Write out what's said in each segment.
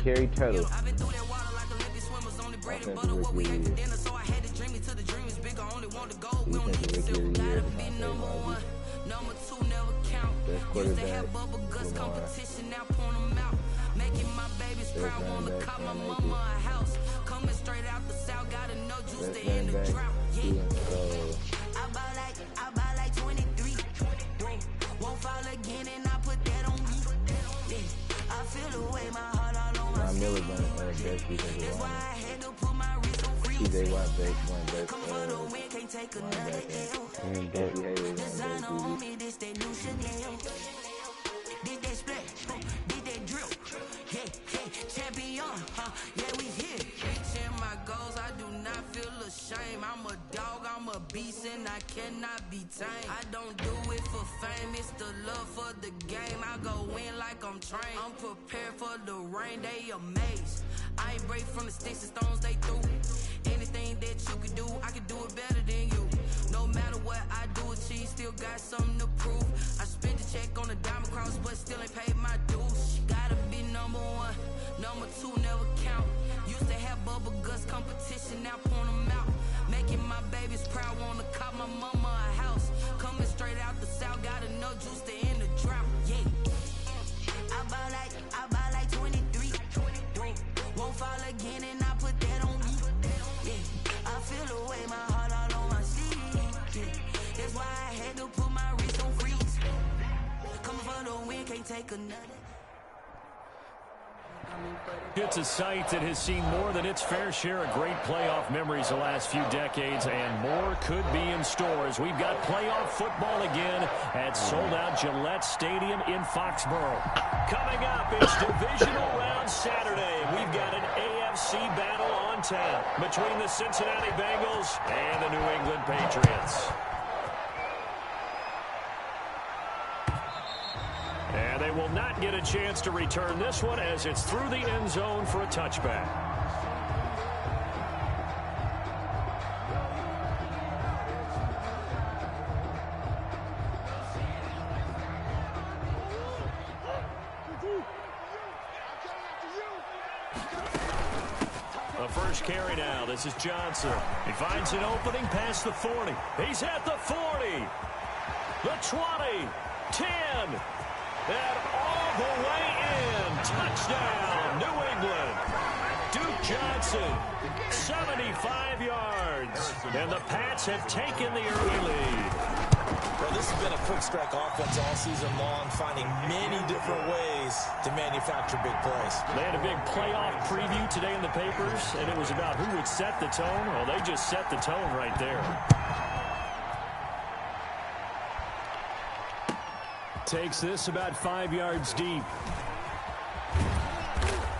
carry turtle. Number two never count. Used to have bubble guts competition, now point them out. Making my babies proud, wanna call my mama a house. Coming straight out the south, gotta know juice to end the drought. Yeah. I buy like 23. Won't fall again and I put that on me. Yeah. I feel the way my heart all on my sleeve. That's why I had to put my wrist on freeze. Come for the win, can't take another L. Designer on me, this that new Chanel. Did that split, did that drill. Yeah, champion, yeah, we here. Reaching my goals, I do not feel ashamed. I'm a dog, I'm a beast, and I cannot be tamed. I don't do it for fame, it's the love for the game. I go in like I'm trained. I'm prepared for the rain, they amazed. I ain't break from the sticks and stones they threw. Anything that you can do, I can do it better than you. No matter what I do, achieve, still got something to prove. I spent the check on the diamond cross, but still ain't paid my dues. Gotta be number one, number two never count. Used to have bubble guts competition, now point them out. Making my babies proud, wanna call my mama a house. Coming straight out the south, gotta know juice to end the drought. Yeah. I buy like 23. Won't fall again and I put that on me. Yeah. I feel the way my heart all on my sleeve. Yeah. That's why I had to put my wrist on freeze. Coming for the win, can't take another. It's a site that has seen more than its fair share of great playoff memories the last few decades, and more could be in store as we've got playoff football again at sold-out Gillette Stadium in Foxborough. Coming up, it's divisional round Saturday. We've got an AFC battle on tap between the Cincinnati Bengals and the New England Patriots. And they will not get a chance to return this one as it's through the end zone for a touchback. The first carry now. This is Johnson. He finds an opening past the 40. He's at the 40. The 20. 10. And all the way in. Touchdown, New England. Duke Johnson, 75 yards. And the Pats have taken the early lead. Well, this has been a quick strike offense all season long, finding many different ways to manufacture big plays. They had a big playoff preview today in the papers, and it was about who would set the tone. Well, they just set the tone right there. Takes this about 5 yards deep.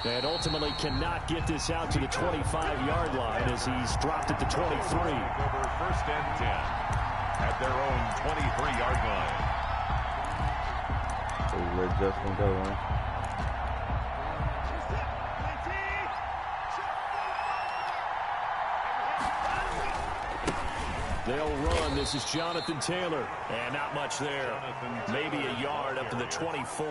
And ultimately cannot get this out to the 25-yard line as he's dropped at the 23. Over first and 10 at their own 23-yard line. So let Justin go, huh? They'll run. This is Jonathan Taylor. And not much there. Maybe a yard up to the 24.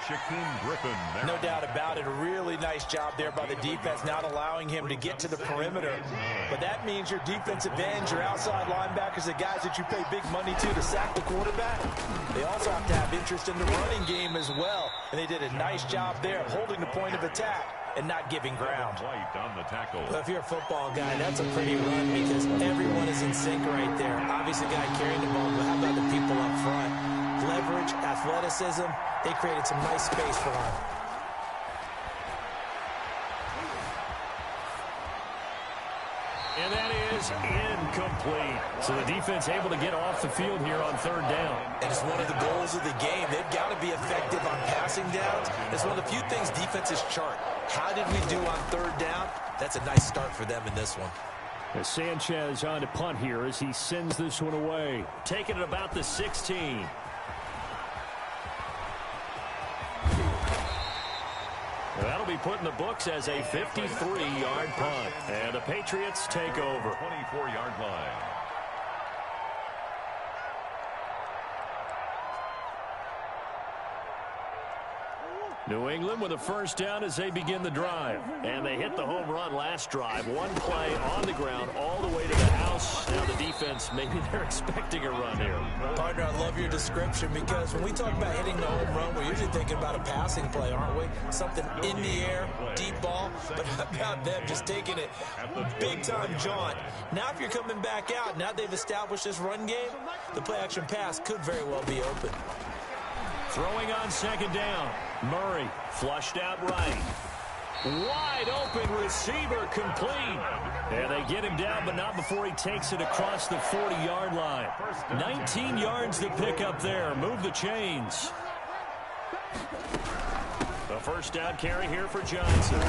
Shaquem Griffin. No doubt about it. A really nice job there by the defense, not allowing him to get to the perimeter. But that means your defensive ends, your outside linebackers, the guys that you pay big money to sack the quarterback. They also have to have interest in the running game as well. And they did a nice job there of holding the point of attack and not giving ground. On the tackle. Well, if you're a football guy, that's a pretty run because everyone is in sync right there. Obviously, the guy carrying the ball, but how about the people up front? Leverage, athleticism, they created some nice space for him. And that is incomplete. So the defense able to get off the field here on third down. And it's one of the goals of the game. They've got to be effective on passing downs. It's one of the few things defenses chart. How did we do on third down? That's a nice start for them in this one. As Sanchez on to punt here as he sends this one away. Taking it about the 16. That'll be put in the books as a 53-yard punt. And the Patriots take over. 24-yard line. New England with a first down as they begin the drive. And they hit the home run last drive. One play on the ground all the way to the house. Now the defense, maybe they're expecting a run here. Partner, I love your description because when we talk about hitting the home run, we're usually thinking about a passing play, aren't we? Something in the air, deep ball. But how about them just taking it big-time jaunt? Now if you're coming back out, now they've established this run game, the play-action pass could very well be open. Throwing on second down. Murray flushed out right. Wide open receiver complete. And they get him down, but not before he takes it across the 40-yard line. 19 yards to pick up there. Move the chains. The first down carry here for Johnson.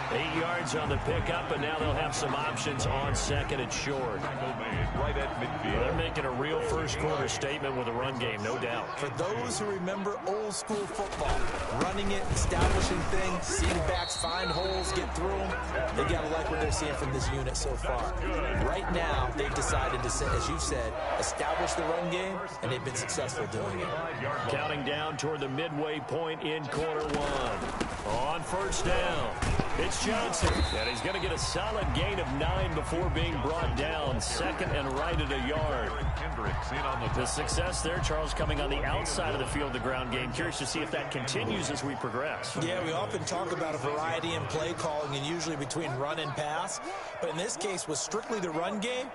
8 yards on the pickup, and now they'll have some options on second and short. Right at midfield. They're making a real first-quarter statement with a run game, no doubt. For those who remember old-school football, running it, establishing things, seeing backs find holes, get through them, they got to like what they're seeing from this unit so far. Right now, they've decided to, as you said, establish the run game, and they've been successful doing it. Counting down toward the midway point in quarter one. On first down, it's Johnson, and he's going to get a solid gain of 9 before being brought down. Second and right at a yard. The success there, Charles, coming on the outside of the field, the ground game. Curious to see if that continues as we progress. Yeah, we often talk about a variety in play calling and usually between run and pass. But in this case, with strictly the run game,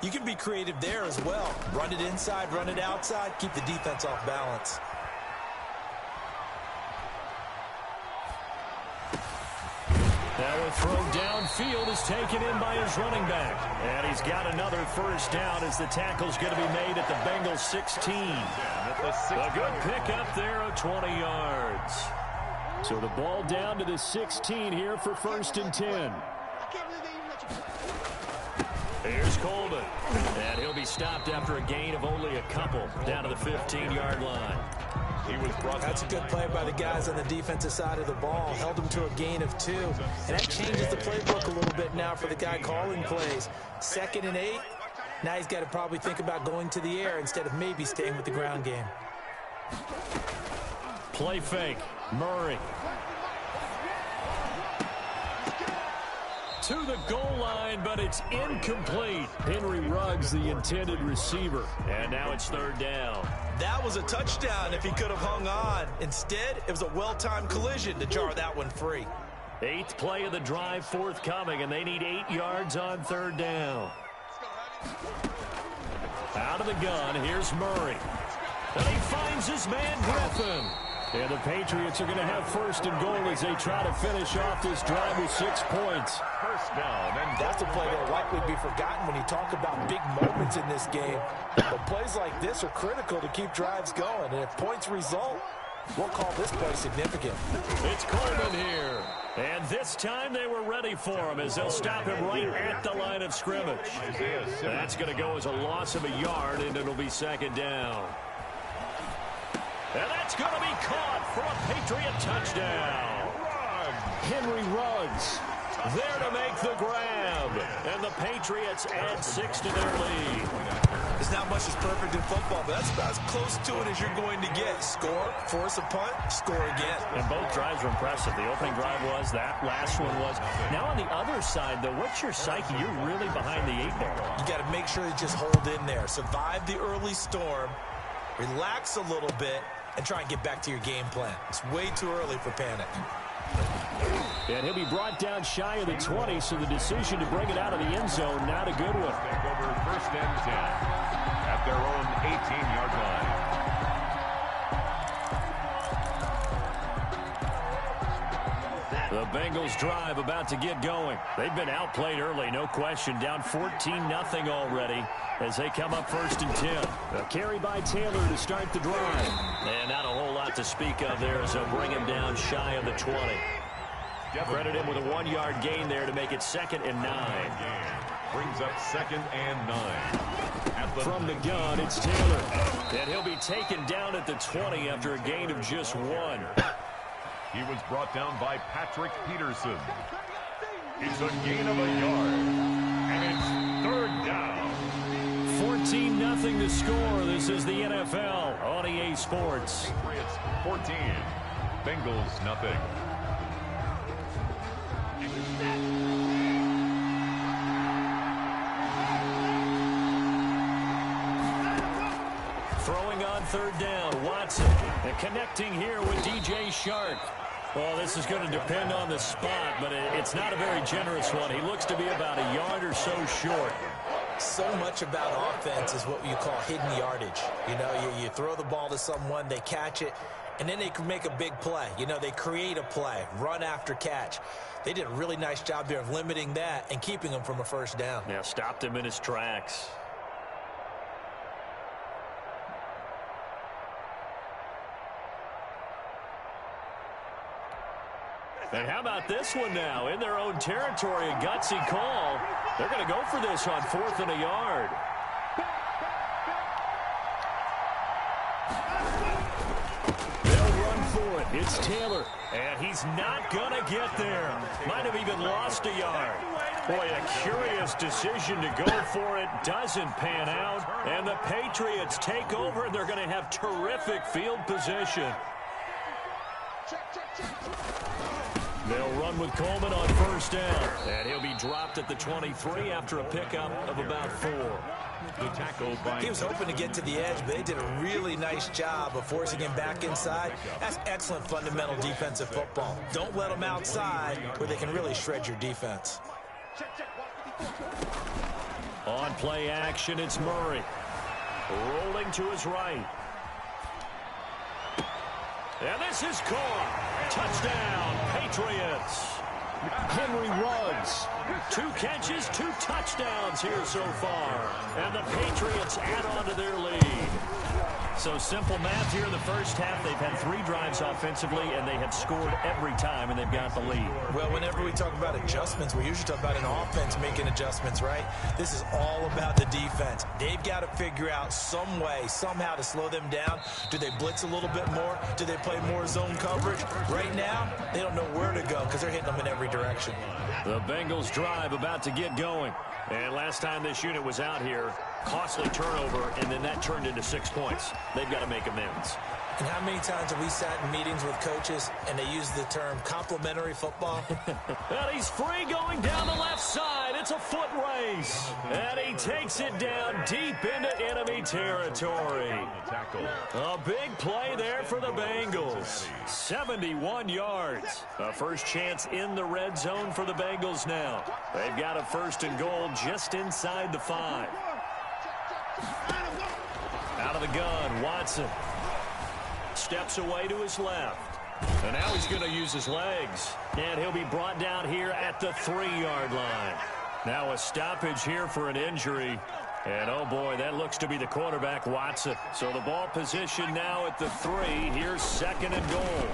you can be creative there as well. Run it inside, run it outside, keep the defense off balance. Now a throw downfield is taken in by his running back. And he's got another first down as the tackle's going to be made at the Bengals 16. A good pickup there of 20 yards. So the ball down to the 16 here for first and 10. Here's Coleman. And he'll be stopped after a gain of only a couple down to the 15-yard line. That's a good play by the guys on the defensive side of the ball. Held them to a gain of 2. And that changes the playbook a little bit now for the guy calling plays. 2nd and 8. Now he's got to probably think about going to the air instead of maybe staying with the ground game. Play fake. Murray. To the goal line, but it's incomplete. Henry Ruggs, the intended receiver. And now it's third down. That was a touchdown if he could have hung on. Instead, it was a well-timed collision to jar that one free. 8th play of the drive forthcoming, and they need 8 yards on third down. Out of the gun, here's Murray. And he finds his man Griffin. And the Patriots are going to have first and goal as they try to finish off this drive with 6 points. First down, and that's a play that will likely be forgotten when you talk about big moments in this game. But plays like this are critical to keep drives going. And if points result, we'll call this play significant. It's Coleman here. And this time they were ready for him as they'll stop him right at the line of scrimmage. That's going to go as a loss of a yard, and it'll be second down. And that's going to be caught for a Patriot touchdown. Henry Ruggs there to make the grab. And the Patriots add 6 to their lead. There's not much that's perfect in football, but that's about as close to it as you're going to get. Score, force a punt, score again. And both drives were impressive. The opening drive was, that last one was. Now on the other side, though, what's your psyche? You're really behind the 8 ball. You got to make sure you just hold in there. Survive the early storm. Relax a little bit. And try and get back to your game plan. It's way too early for panic. And he'll be brought down shy of the 20, so the decision to bring it out of the end zone, not a good one. Take over first and 10 at their own 18-yard line. The Bengals drive about to get going. They've been outplayed early, no question. Down 14-0 already as they come up first and 10. A carry by Taylor to start the drive. And not a whole lot to speak of there as they'll bring him down shy of the 20. Credit him with a 1-yard gain there to make it 2nd and 9. Brings up 2nd and 9. From the gun, it's Taylor. And he'll be taken down at the 20 after a gain of just 1. He was brought down by Patrick Peterson. It's a gain of a yard. And it's third down. 14-0 to score. This is the NFL on EA Sports. Patriots 14. Bengals nothing. Throwing on third down, Watson. And connecting here with DJ Shark. Well, this is going to depend on the spot, but it's not a very generous one. He looks to be about a yard or so short. So much about offense is what you call hidden yardage. You know, you throw the ball to someone, they catch it, and then they can make a big play. You know, they create a play, run after catch. They did a really nice job there of limiting that and keeping him from a first down. Yeah, stopped him in his tracks. And how about this one now? In their own territory, a gutsy call. They're going to go for this on 4th and a yard. They'll run for it. It's Taylor. And he's not going to get there. Might have even lost a yard. Boy, a curious decision to go for it. Doesn't pan out. And the Patriots take over, and they're going to have terrific field position. They'll run with Coleman on first down. And he'll be dropped at the 23 after a pickup of about 4. The tackle by... He was hoping to get to the edge, but they did a really nice job of forcing him back inside. That's excellent fundamental defensive football. Don't let them outside where they can really shred your defense. On play action, it's Murray. Rolling to his right. And this is caught. Touchdown, Patriots. Henry Ruggs. 2 catches, 2 touchdowns here so far. And the Patriots add on to their lead. So simple math here in the first half. They've had 3 drives offensively, and they have scored every time, and they've got the lead. Well, whenever we talk about adjustments, we usually talk about an offense making adjustments, right? This is all about the defense. They've got to figure out some way, somehow to slow them down. Do they blitz a little bit more? Do they play more zone coverage? Right now, they don't know where to go because they're hitting them in every direction. The Bengals drive about to get going. And last time this unit was out here, costly turnover, and then that turned into 6 points. They've got to make amends. And how many times have we sat in meetings with coaches and they use the term complimentary football? And he's free going down the left side. It's a foot race. And he takes it down deep into enemy territory. A big play there for the Bengals. 71 yards. A first chance in the red zone for the Bengals now. They've got a 1st and goal just inside the 5. Out of the gun, Watson. Steps away to his left. And now he's going to use his legs. And he'll be brought down here at the 3-yard line. Now a stoppage here for an injury. And, oh, boy, that looks to be the quarterback, Watson. So the ball position now at the 3. Here's 2nd and goal.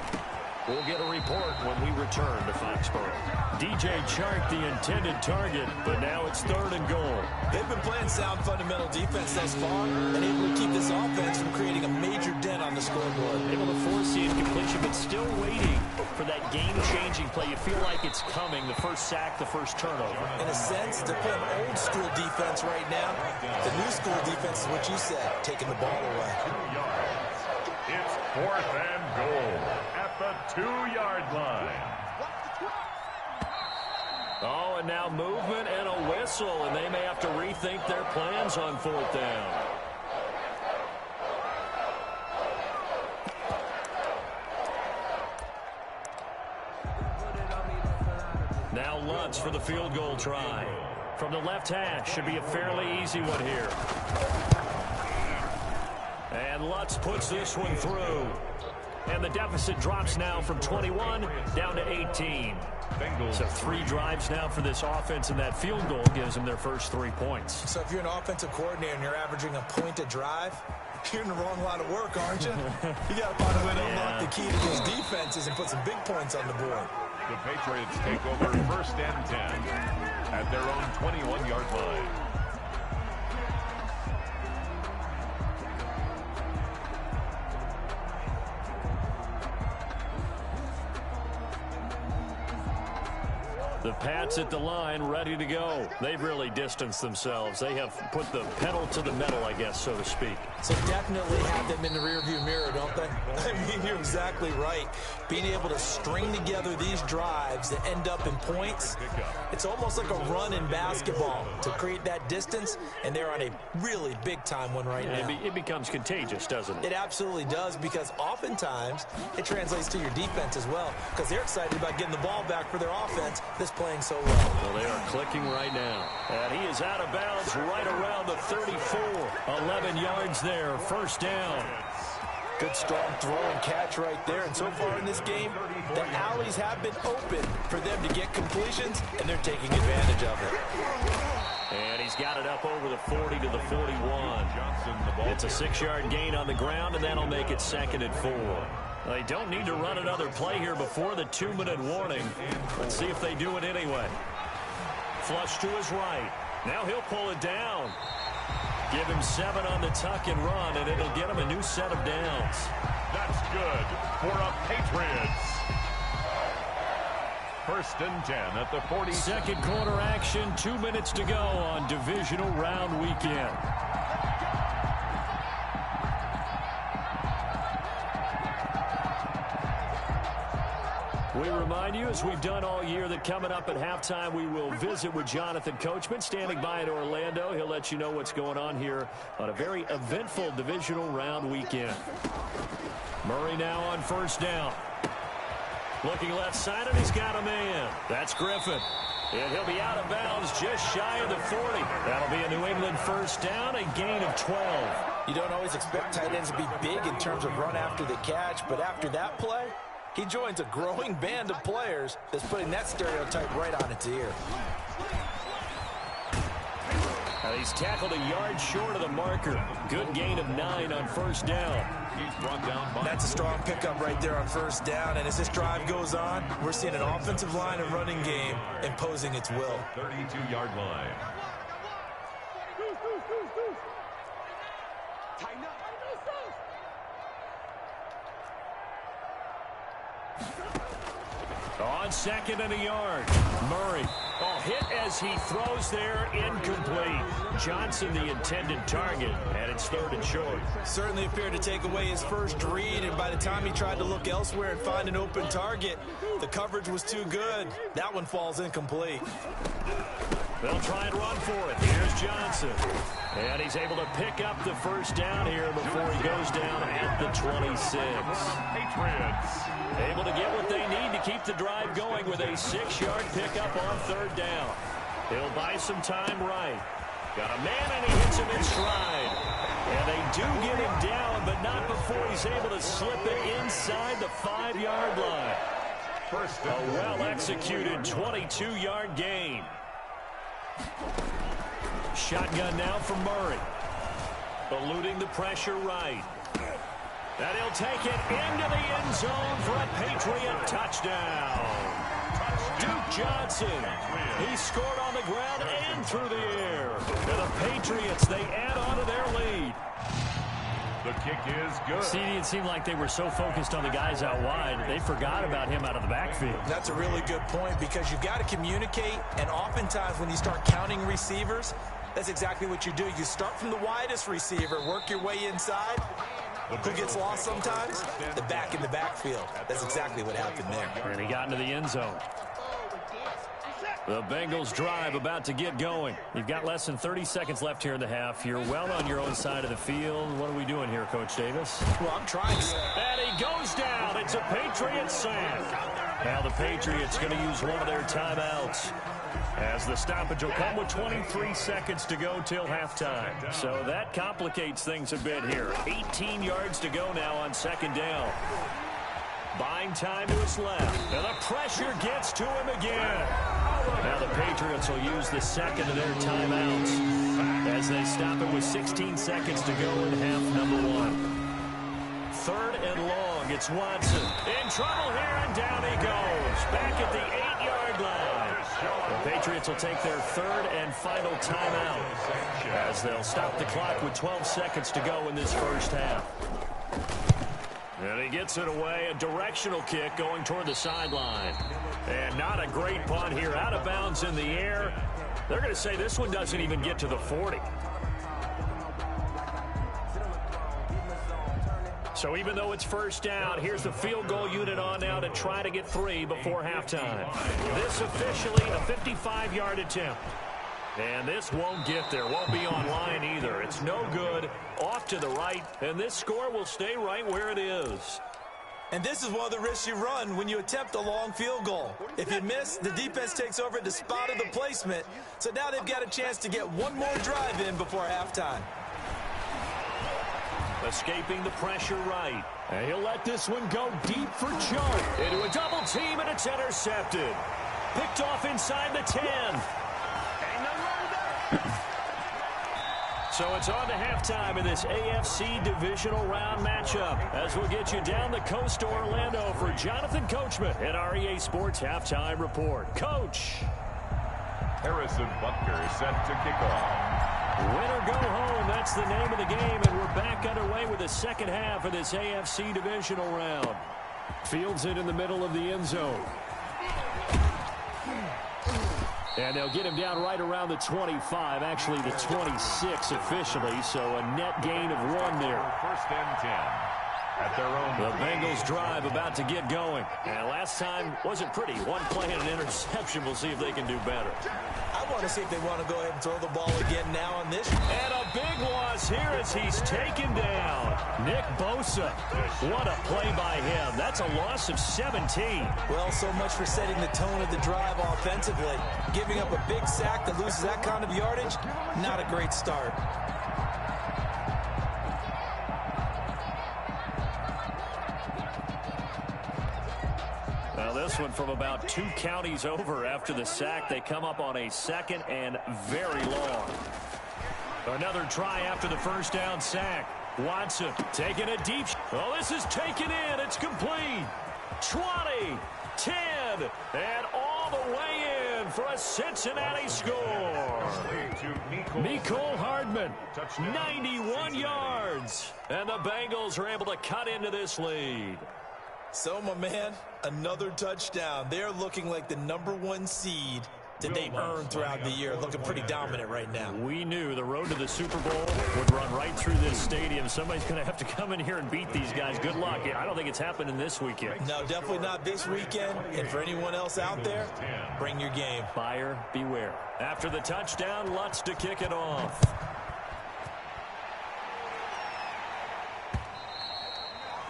We'll get a report when we return to Foxborough. DJ Chark, the intended target, but now it's 3rd and goal. They've been playing sound fundamental defense thus far and able to keep this offense from creating a major dent on the scoreboard. Able to force the incompletion, but still waiting for that game-changing play. You feel like it's coming, the first sack, the first turnover. In a sense, they're playing old-school defense right now. The new-school defense is what you said, taking the ball away. 2 yards. It's 4th and goal at the 2-yard line. Oh, and now movement and a whistle, and they may have to rethink their plans on 4th down. Now Lutz for the field goal try. From the left hash, should be a fairly easy one here. And Lutz puts this one through. And the deficit drops now from 21 down to 18. Bengals. So 3 drives now for this offense, and that field goal gives them their first 3 points. So if you're an offensive coordinator and you're averaging a point a drive, you're in the wrong line of work, aren't you? You got to find a way to unlock the key to these defenses and put some big points on the board. The Patriots take over 1st and 10 at their own 21-yard line. The Pats at the line, ready to go. They've really distanced themselves. They have put the pedal to the metal, I guess, so to speak. So definitely have them in the rearview mirror, don't they? I mean, you're exactly right. Being able to string together these drives that end up in points, it's almost like a run in basketball to create that distance, and they're on a really big-time one right now. It becomes contagious, doesn't it? It absolutely does, because oftentimes it translates to your defense as well, because they're excited about getting the ball back for their offense that's playing so well. Well, they are clicking right now. And he is out of bounds right around the 34. 11 yards there, first down. Good strong throw and catch right there. And so far in this game, the alleys have been open for them to get completions, and they're taking advantage of it. And he's got it up over the 40 to the 41. It's a 6-yard gain on the ground, and that'll make it 2nd and 4. They don't need to run another play here before the 2-minute warning. Let's see if they do it anyway. Flush to his right. Now he'll pull it down. Give him 7 on the tuck and run, and it'll get him a new set of downs. That's good for a Patriots. 1st and 10 at the 40. Second quarter action, 2 minutes to go on divisional round weekend. We remind you, as we've done all year, that coming up at halftime, we will visit with Jonathan Coachman, standing by in Orlando. He'll let you know what's going on here on a very eventful divisional round weekend. Murray now on 1st down. Looking left side, and he's got a man. That's Griffin. And he'll be out of bounds just shy of the 40. That'll be a New England 1st down, a gain of 12. You don't always expect tight ends to be big in terms of run after the catch, but after that play, he joins a growing band of players that's putting that stereotype right on its ear. And he's tackled a yard short of the marker. Good gain of 9 on 1st down. He's brought down by. That's a strong pickup right there on 1st down. And as this drive goes on, we're seeing an offensive line and running game imposing its will. 32-yard line. On 2nd and a yard. Murray. Oh, hit as he throws there, incomplete. Johnson, the intended target, and it's 3rd and short. Certainly appeared to take away his first read, and by the time he tried to look elsewhere and find an open target, the coverage was too good. That one falls incomplete. They'll try and run for it. Here's Johnson. And he's able to pick up the 1st down here before he goes down at the 26. Patriots. Able to get what they need to keep the drive going with a 6-yard pickup on 3rd down. He'll buy some time right. Got a man, and he hits him in stride. And they do get him down, but not before he's able to slip it inside the 5-yard line. A well-executed 22-yard gain. Shotgun now for Murray. Eluding the pressure right. And he'll take it into the end zone for a Patriot touchdown. Duke Johnson. He scored on the ground and through the air. And the Patriots, they add on to their lead. The kick is good. See, it seemed like they were so focused on the guys out wide, they forgot about him out of the backfield. That's a really good point, because you've got to communicate, and oftentimes when you start counting receivers, that's exactly what you do. You start from the widest receiver, work your way inside. Who gets lost sometimes? The back in the backfield. That's exactly what happened there. And he got into the end zone. The Bengals drive about to get going. You've got less than 30 seconds left here in the half. You're well on your own side of the field. What are we doing here, Coach Davis? Well, I'm trying to. And he goes down. It's a Patriot sack. Now the Patriots going to use one of their timeouts, as the stoppage will come with 23 seconds to go till halftime. So that complicates things a bit here. 18 yards to go now on 2nd down. Buying time to his left. And the pressure gets to him again. Now the Patriots will use the 2nd of their timeouts as they stop it with 16 seconds to go in half number 1. 3rd and long. It's Watson. In trouble here, and down he goes. Back at the 8-yard line. The Patriots will take their 3rd and final timeout as they'll stop the clock with 12 seconds to go in this first half. And he gets it away, a directional kick going toward the sideline. And not a great punt here, out of bounds in the air. They're going to say this one doesn't even get to the 40. So even though it's first down, here's the field goal unit on now to try to get 3 before halftime. This officially a 55-yard attempt. And this won't get there, won't be online either. It's no good, off to the right, and this score will stay right where it is. And this is one of the risks you run when you attempt a long field goal. If you miss, the defense takes over at the spot of the placement. So now they've got a chance to get one more drive in before halftime. Escaping the pressure right. And he'll let this one go deep for Chark. Into a double team, and it's intercepted. Picked off inside the 10. So it's on to halftime in this AFC divisional round matchup as we'll get you down the coast to Orlando for Jonathan Coachman at REA Sports Halftime Report. Coach. Harrison Butker set to kick off. Win or go home, that's the name of the game, and we're back underway with the second half of this AFC divisional round. Fields it in the middle of the end zone. And they'll get him down right around the 25, actually the 26 officially, so a net gain of 1 there. First and 10 at their own. The Bengals drive about to get going. And last time wasn't pretty. One play and an interception. We'll see if they can do better. I want to see if they want to go ahead and throw the ball again now on this. And a big loss here as he's taken down. Nick Bosa. What a play by him. That's a loss of 17. Well, so much for setting the tone of the drive offensively. Giving up a big sack that loses that kind of yardage, not a great start. Well, this one from about 2 counties over after the sack. They come up on a second and very long. Another try after the first down sack. Watson taking a deep. Oh, this is taken in. It's complete. 20, 10, and all the way in for a Cincinnati score. Mecole Hardman, 91 yards. And the Bengals are able to cut into this lead. So, my man, another touchdown. They're looking like the #1 seed that they earned throughout the year. Looking pretty dominant right now. We knew the road to the Super Bowl would run right through this stadium. Somebody's going to have to come in here and beat these guys. Good luck. I don't think it's happening this weekend. No, definitely not this weekend. And for anyone else out there, bring your game. Buyer beware. After the touchdown, Lutz to kick it off.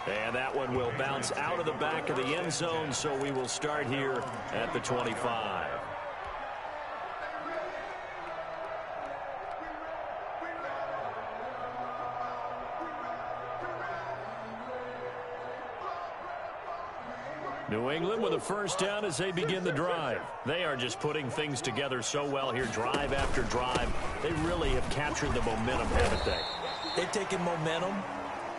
And that one will bounce out of the back of the end zone, so we will start here at the 25. New England with a first down as they begin the drive. They are just putting things together so well here, drive after drive. They really have captured the momentum, haven't they? They've taken momentum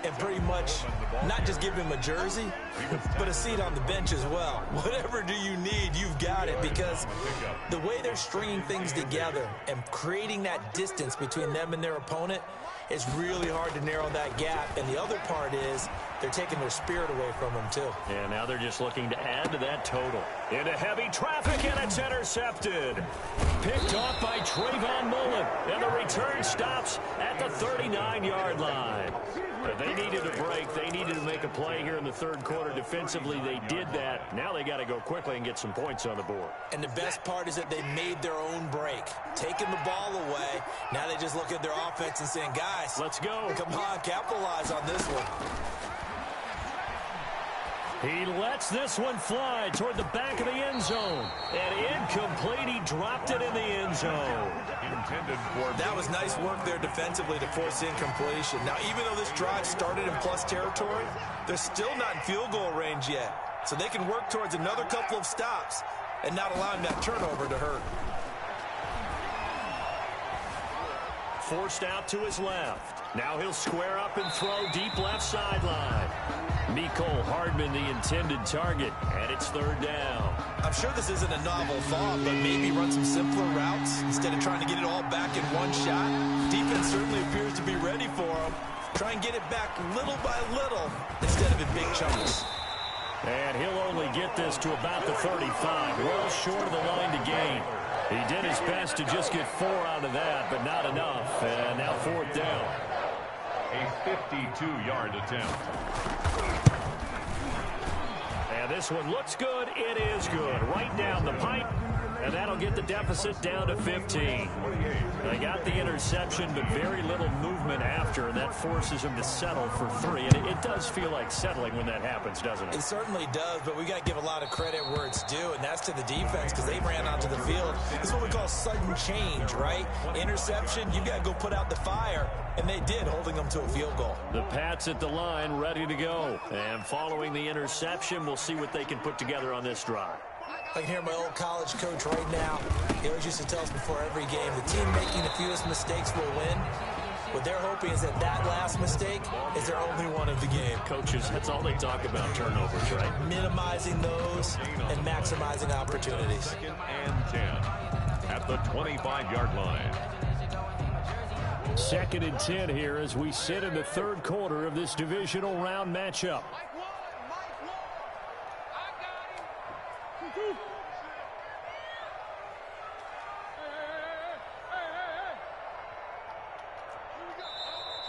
and pretty much not just give him a jersey, but a seat on the bench as well. Whatever do you need, you've got it, because the way they're stringing things together and creating that distance between them and their opponent is really hard to narrow that gap. And the other part is they're taking their spirit away from them, too. And now they're just looking to add to that total. Into heavy traffic, and it's intercepted. Picked off by Trayvon Mullen, and the return stops at the 39-yard line. They needed a break. They needed to make a play here in the third quarter. Defensively, they did that. Now they got to go quickly and get some points on the board. And the best part is that they made their own break, taking the ball away. Now they just look at their offense and saying, guys, let's go. Come on, capitalize on this one. He lets this one fly toward the back of the end zone. And incomplete. He dropped it in the end zone. That was nice work there defensively to force incompletion. Now, even though this drive started in plus territory, they're still not in field goal range yet. So they can work towards another couple of stops and not allowing that turnover to hurt. Forced out to his left. Now he'll square up and throw deep left sideline. Mecole Hardman, the intended target, and it's third down. I'm sure this isn't a novel thought, but maybe run some simpler routes instead of trying to get it all back in one shot. Defense certainly appears to be ready for him. Try and get it back little by little instead of in big chunks. And he'll only get this to about the 35, well short of the line to gain. He did his best to just get 4 out of that, but not enough. And now 4th down. A 52-yard attempt. And this one looks good. It is good. Right down the pipe. And that'll get the deficit down to 15. They got the interception, but very little movement after, and that forces them to settle for 3. And it does feel like settling when that happens, doesn't it? It certainly does, but we got to give a lot of credit where it's due, and that's to the defense because they ran onto the field. It's what we call sudden change, right? Interception, you got to go put out the fire, and they did, holding them to a field goal. The Pats at the line, ready to go. And following the interception, we'll see what they can put together on this drive. I can hear my old college coach right now. He always used to tell us before every game, the team making the fewest mistakes will win. What they're hoping is that last mistake is their only one of the game. Coaches, that's all they talk about, turnovers, right? Minimizing those and maximizing opportunities. 2nd and 10 at the 25-yard line. 2nd and 10 here as we sit in the 3rd quarter of this divisional round matchup.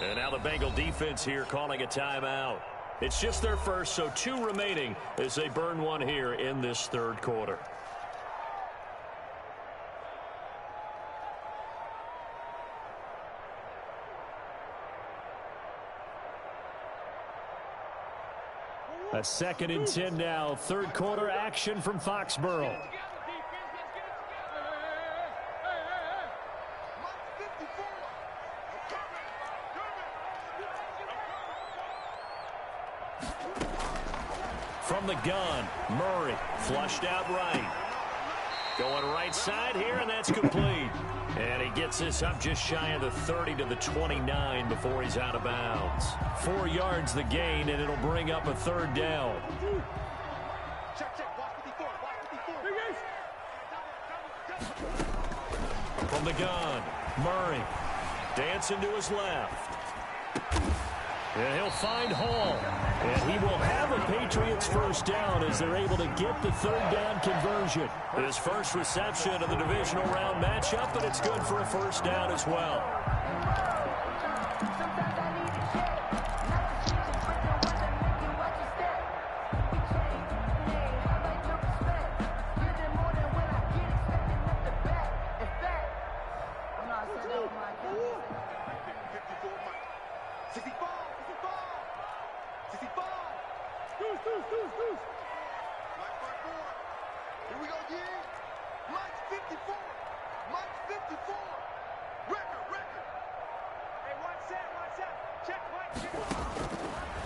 And now the Bengal defense here calling a timeout. It's just their first, so 2 remaining as they burn one here in this 3rd quarter. A 2nd and 10 now. 3rd quarter action from Foxborough. From the gun, Murray flushed out right. Going right side here, and that's complete. And he gets this up just shy of the 30 to the 29 before he's out of bounds. 4 yards the gain, and it'll bring up a 3rd down. From the gun, Murray dancing to his left. And he'll find Hall. And he will have a Patriots 1st down as they're able to get the 3rd down conversion. His first reception of the divisional round matchup, but it's good for a 1st down as well.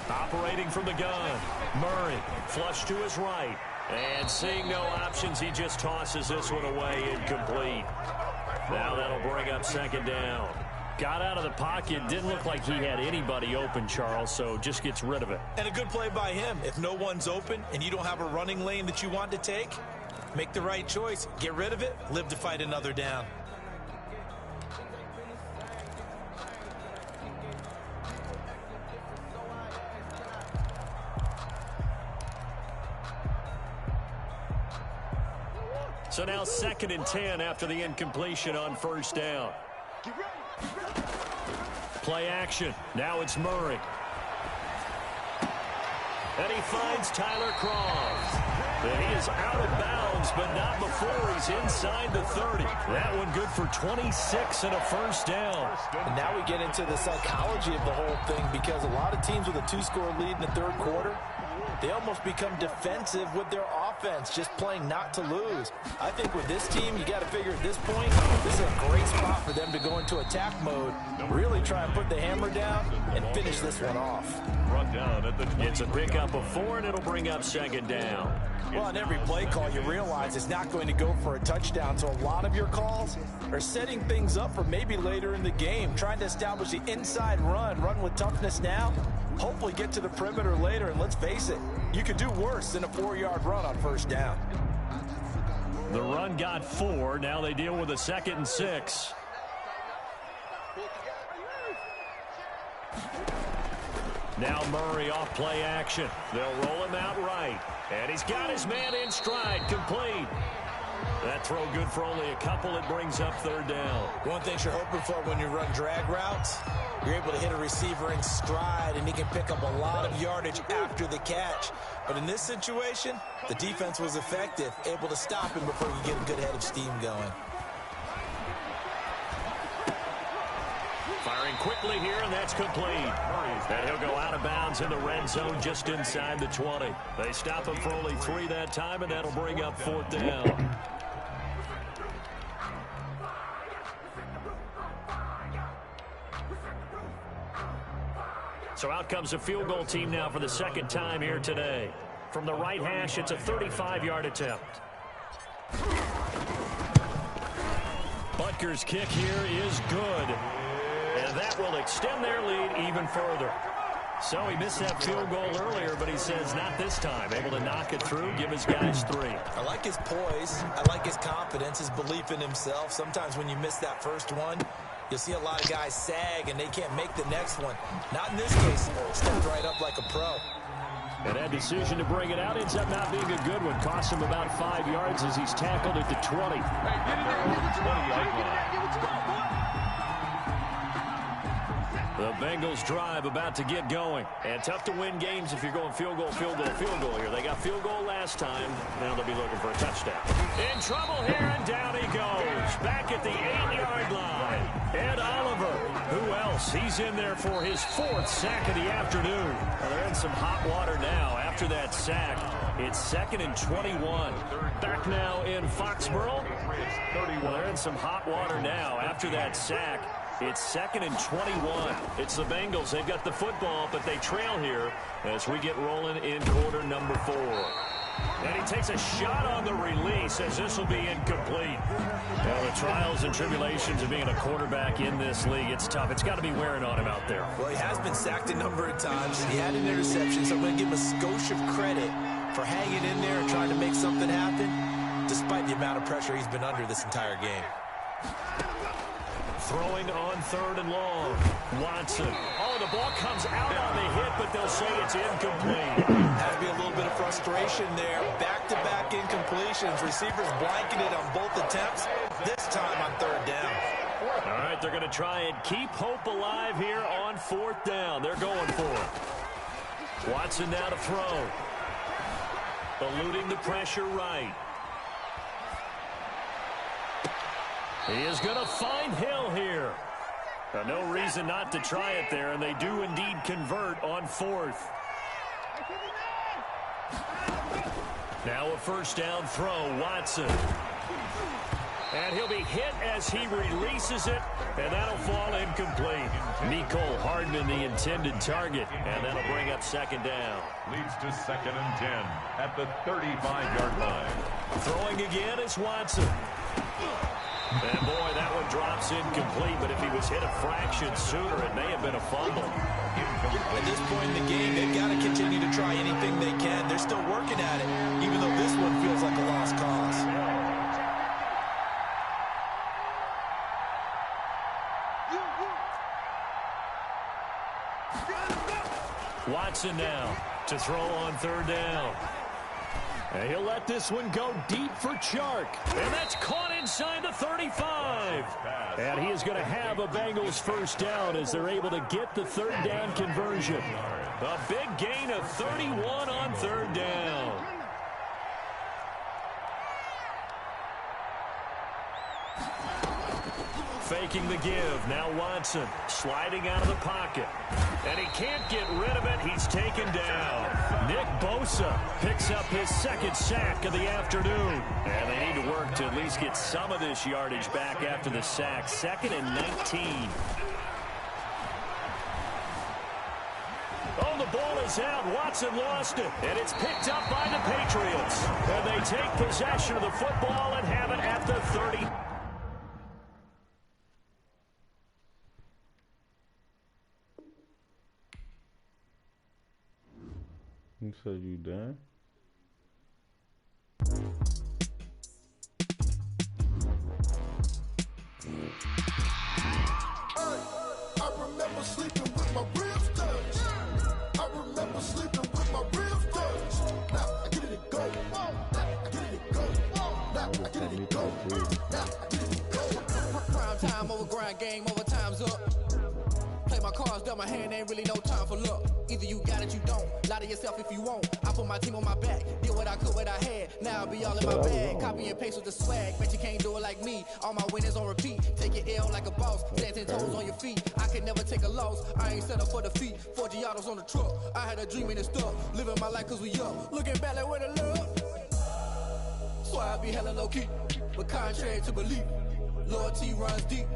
Operating from the gun, Murray flush to his right, and seeing no options, he just tosses this one away, incomplete. Now that'll bring up 2nd down. Got out of the pocket, didn't look like he had anybody open, Charles, so just gets rid of it. And a good play by him. If no one's open and you don't have a running lane that you want to take, make the right choice, get rid of it, live to fight another down. So now 2nd and 10 after the incompletion on 1st down. Play action. Now it's Murray. And he finds Tyler Croft. And he is out of bounds, but not before he's inside the 30. That one good for 26 and a 1st down. And now we get into the psychology of the whole thing because a lot of teams with a 2-score lead in the 3rd quarter, they almost become defensive with their offense, just playing not to lose. I think with this team, you got to figure at this point, this is a great spot for them to go into attack mode, really try and put the hammer down and finish this one off. Brought down at the 20. It's a pickup of 4, and it'll bring up 2nd down. Well, on every play call, you realize it's not going to go for a touchdown, so a lot of your calls are setting things up for maybe later in the game, trying to establish the inside run with toughness now, hopefully get to the perimeter later, and let's face it, you could do worse than a 4-yard run on 1st down. The run got 4. Now they deal with a 2nd and 6. Now Murray off play action. They'll roll him out right. And he's got his man in stride, complete. That throw good for only a couple. It brings up third down. One thing you're hoping for when you run drag routes, you're able to hit a receiver in stride, and he can pick up a lot of yardage after the catch. But in this situation, the defense was effective, able to stop him before you get a good head of steam going. Firing quickly here, and that's complete. And he'll go out of bounds in the red zone just inside the 20. They stop him for only 3 that time, and that'll bring up fourth down. So out comes a field goal team now for the second time here today. From the right hash, it's a 35-yard attempt. Butker's kick here is good. And that will extend their lead even further. So he missed that field goal earlier, but he says not this time. Able to knock it through, give his guys 3. I like his poise. I like his confidence, his belief in himself. Sometimes when you miss that first one, you'll see a lot of guys sag and they can't make the next one. Not in this case. Stepped right up like a pro. And that decision to bring it out ends up not being a good one. Costs him about 5 yards as he's tackled at the 20. Hey, get in there. 20-yard line. The Bengals drive about to get going. And tough to win games if you're going field goal, field goal, field goal here. They got field goal last time. Now they'll be looking for a touchdown. In trouble here, and down he goes. Back at the 8-yard line. Ed Oliver. Who else? He's in there for his 4th sack of the afternoon. Well, they're in some hot water now after that sack. It's 2nd and 21. Back now in Foxborough. Well, they're in some hot water now after that sack. It's 2nd and 21. It's the Bengals. They've got the football, but they trail here as we get rolling in quarter number 4. And he takes a shot on the release as this will be incomplete. Now, the trials and tribulations of being a quarterback in this league, it's tough. It's got to be wearing on him out there. Well, he has been sacked a number of times. He had an interception, so I'm going to give him a skosh of credit for hanging in there and trying to make something happen, despite the amount of pressure he's been under this entire game. Throwing on 3rd and long. Watson. Oh, the ball comes out on the hit, but they'll say it's incomplete. Had to be a little bit of frustration there. Back-to-back incompletions. Receivers blanketed on both attempts. This time on 3rd down. All right, they're going to try and keep hope alive here on 4th down. They're going for it. Watson now to throw. Eluding the pressure right. He is going to find Hill here. No reason not to try it there, and they do indeed convert on 4th. Now a 1st down throw, Watson. And he'll be hit as he releases it, and that'll fall incomplete. Mecole Hardman, the intended target, and that'll bring up 2nd down. Leads to 2nd and 10 at the 35-yard line. Throwing again is Watson. And boy, that one drops incomplete, but if he was hit a fraction sooner, it may have been a fumble. At this point in the game, they've got to continue to try anything they can. They're still working at it, even though this one feels like a lost cause. Watson now to throw on 3rd down. And he'll let this one go deep for Chark. And that's caught inside the 35. And he is going to have a Bengals 1st down as they're able to get the 3rd down conversion. A big gain of 31 on 3rd down. Faking the give. Now Watson sliding out of the pocket. And he can't get rid of it. He's taken down. Nick Bosa picks up his 2nd sack of the afternoon. And they need to work to at least get some of this yardage back after the sack. 2nd and 19. Oh, the ball is out. Watson lost it. And it's picked up by the Patriots. And they take possession of the football and have it at the 30. So you done? I remember sleeping with my ribs touched. Prime time over grind, game over, time's up. Play my cards, dealt my hand, ain't really no time for luck. Either you got it, you don't. Lie to yourself if you won't. I put my team on my back, did what I could, what I had. Now I'll be all in my bag. Copy and paste with the swag, bet you can't do it like me. All my winners on repeat. Take your L like a boss, stand 10 toes on your feet. I can never take a loss, I ain't set up for defeat. 4 Giottos on the truck, I had a dream and it stuck. Living my life cause we up, looking back like where the love. So I be hella low key, but contrary to belief, loyalty runs deep.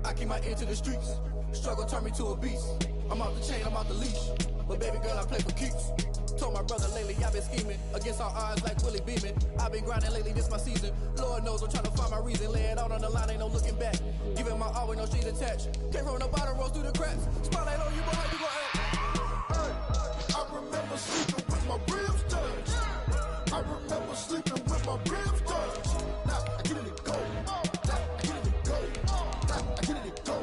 I keep my ear to the streets. Struggle turned me to a beast. I'm off the chain, I'm off the leash. But baby girl, I play for keeps. Told my brother lately, I've been scheming. Against all odds like Willie Beeman. I've been grinding lately, this my season. Lord knows I'm trying to find my reason. Lay it out on the line, ain't no looking back. Giving my all with no strings attached. Came from the bottom, rose through the cracks. Spotlight on you, boy, how you gon' act? Hey, I remember sleeping with my ribs touched. I remember sleeping with my ribs touched. Now I get it go. Now I get it go. Now I get it go.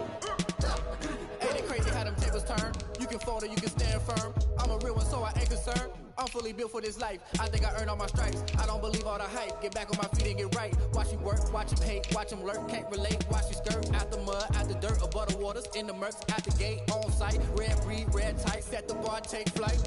Ain't it crazy how them tables turn? You can fold or you can stand firm. I'm a real one, so I ain't concerned. I'm fully built for this life. I think I earned all my stripes. I don't believe all the hype. Get back on my feet and get right. Watch you work, watch him hate, watch him lurk. Can't relate, watch you skirt. Out the mud, out the dirt, above the waters, in the murks, out the gate, on site. Red breed, red tight, set the bar, take flight.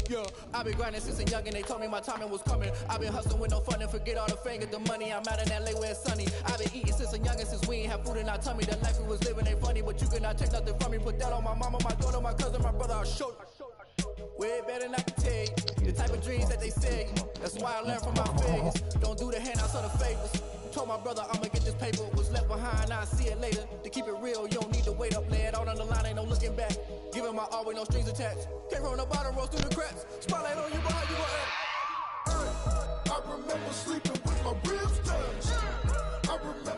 Yeah, I've been grinding since a young and they told me my timing was coming. I've been hustling with no fun and forget all the fame, get the money. I'm out in LA where it's sunny. I've been eating since a young and since we ain't have food in our tummy. The life we was living ain't funny, but you cannot take nothing from me. Put that on my mama, my daughter, my cousin, my brother, I'll show you. Way better than I can tell you. The type of dreams that they say. That's why I learned from my failures. Don't do the handouts or the favors. Told my brother I'ma get this paper. What's left behind, I'll see it later. To keep it real, you don't need to wait up. Lay it out on the line, ain't no looking back. Giving my all with no strings attached. Came from the bottom, rose through the cracks. Spotlight on you, boy, how you gon' act? Hey, I remember sleeping with my ribs touched. I remember.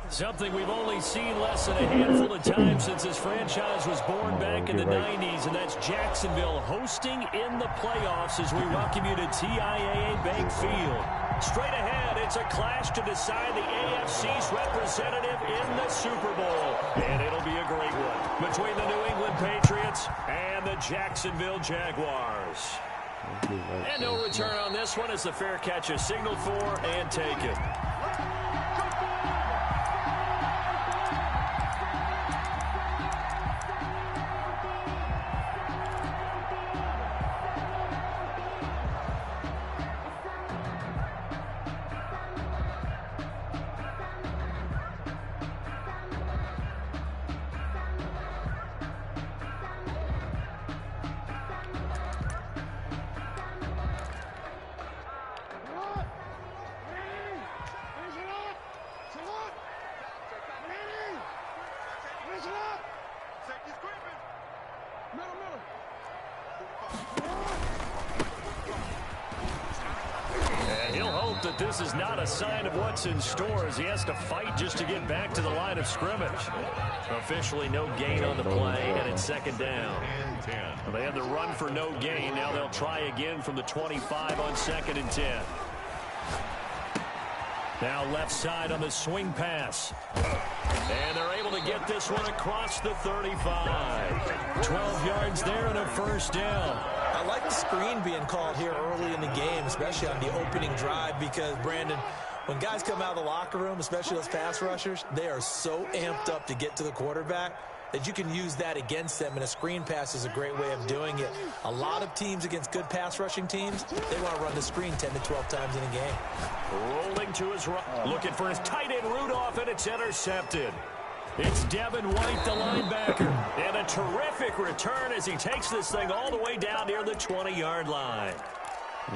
Something we've only seen less than a handful of times since this franchise was born back in the 90s, and that's Jacksonville hosting in the playoffs as we welcome you to TIAA Bank Field. Straight ahead, it's a clash to decide the AFC's representative in the Super Bowl, and it'll be a great one between the New England Patriots and the Jacksonville Jaguars. And no return on this one as the fair catch is signaled for and taken. That this is not a sign of what's in store as he has to fight just to get back to the line of scrimmage. Officially no gain on the play, and it's second down. Well, they had the run for no gain. Now they'll try again from the 25 on 2nd and 10. Now left side on the swing pass. And they're able to get this one across the 35. 12 yards there and a first down. I like the screen being called here early in the game, especially on the opening drive, because, Brandon, when guys come out of the locker room, especially those pass rushers, they are so amped up to get to the quarterback that you can use that against them, and a screen pass is a great way of doing it. A lot of teams against good pass rushing teams, they want to run the screen 10 to 12 times in a game. Rolling to his right, looking for his tight end Rudolph, and it's intercepted. It's Devin White, the linebacker, and a terrific return as he takes this thing all the way down near the 20-yard line.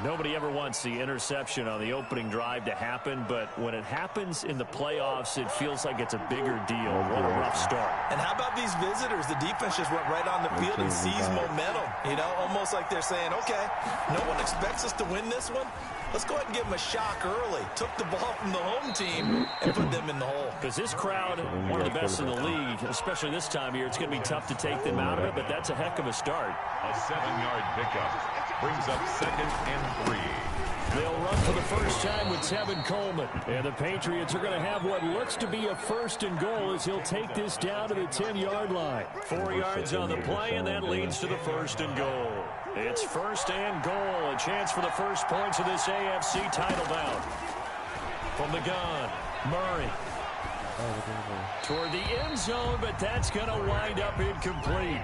Nobody ever wants the interception on the opening drive to happen, but when it happens in the playoffs, it feels like it's a bigger deal. What a rough start. And how about these visitors? The defense just went right on the field and seized momentum. You know, almost like they're saying, okay, no one expects us to win this one. Let's go ahead and give them a shock early. Took the ball from the home team and put them in the hole. Because this crowd, one of the best in the league, especially this time of year, it's going to be tough to take them out of it, but that's a heck of a start. A 7-yard pickup brings up 2nd and 3. They'll run for the first time with Tevin Coleman. And the Patriots are going to have what looks to be a 1st and goal as he'll take this down to the 10-yard line. 4 yards on the play, and that leads to the 1st and goal. It's first and goal. A chance for the first points of this AFC title bout. From the gun, Murray. Toward the end zone, but that's going to wind up incomplete.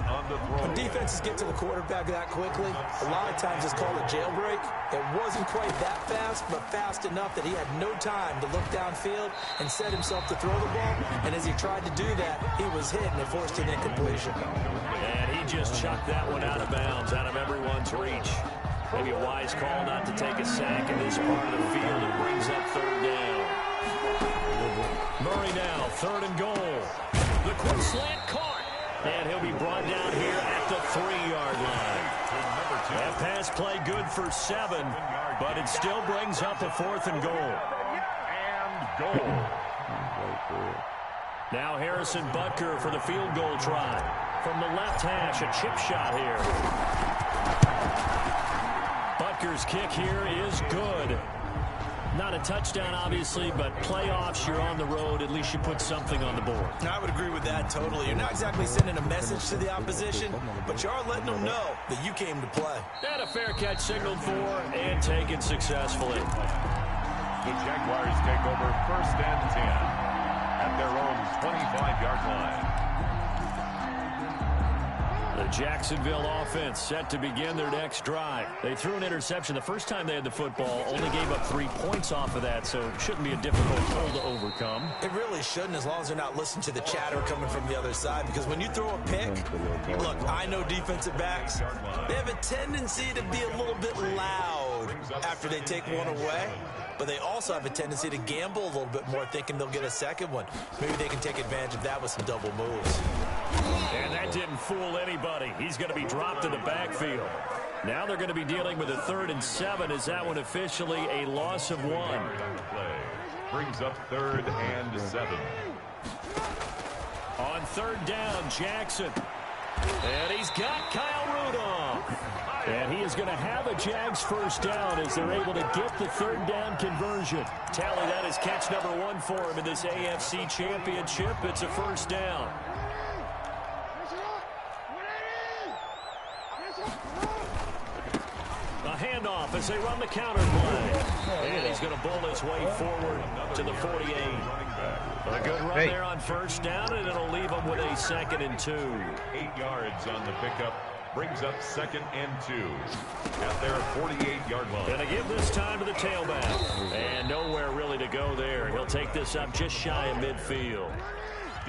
On the throw. When defenses get to the quarterback that quickly, a lot of times it's called a jailbreak. It wasn't quite that fast, but fast enough that he had no time to look downfield and set himself to throw the ball. And as he tried to do that, he was hit and it forced an incompletion. And he just chucked that one out of bounds, out of everyone's reach. Maybe a wise call not to take a sack in this part of the field. It brings up third down. Murray now, third and goal. The quick slant caught. And he'll be brought down here at the 3-yard line. That pass play good for 7, but it still brings up a 4th and goal. And goal. Now Harrison Butker for the field goal try. From the left hash, a chip shot here. Butker's kick here is good. Not a touchdown, obviously, but playoffs, you're on the road. At least you put something on the board. I would agree with that totally. You're not exactly sending a message to the opposition, but you are letting them know that you came to play. And a fair catch signaled for and taken successfully. The Jaguars take over first and 10 at their own 25-yard line. The Jacksonville offense set to begin their next drive. They threw an interception the first time they had the football, only gave up 3 points off of that, so it shouldn't be a difficult goal to overcome. It really shouldn't, as long as they're not listening to the chatter coming from the other side, because when you throw a pick, look, I know defensive backs, they have a tendency to be a little bit loud after they take one away, but they also have a tendency to gamble a little bit more, thinking they'll get a second one. Maybe they can take advantage of that with some double moves. And that didn't fool anybody. He's going to be dropped in the backfield. Now they're going to be dealing with a 3rd and 7. Is that one officially a loss of 1? Brings up 3rd and 7. On 3rd down, Jackson. And he's got Kyle Rudolph. And he is going to have a Jags first down as they're able to get the 3rd down conversion. Tally, that is catch number 1 for him in this AFC Championship. It's a first down. A handoff as they run the counter play. And he's going to bull his way forward to the 48. A good run there on first down, and it'll leave him with a 2nd and 2. 8 yards on the pickup. Brings up 2nd and 2 at their 48-yard line. Going to give this time to the tailback. And nowhere really to go there. He'll take this up just shy of midfield.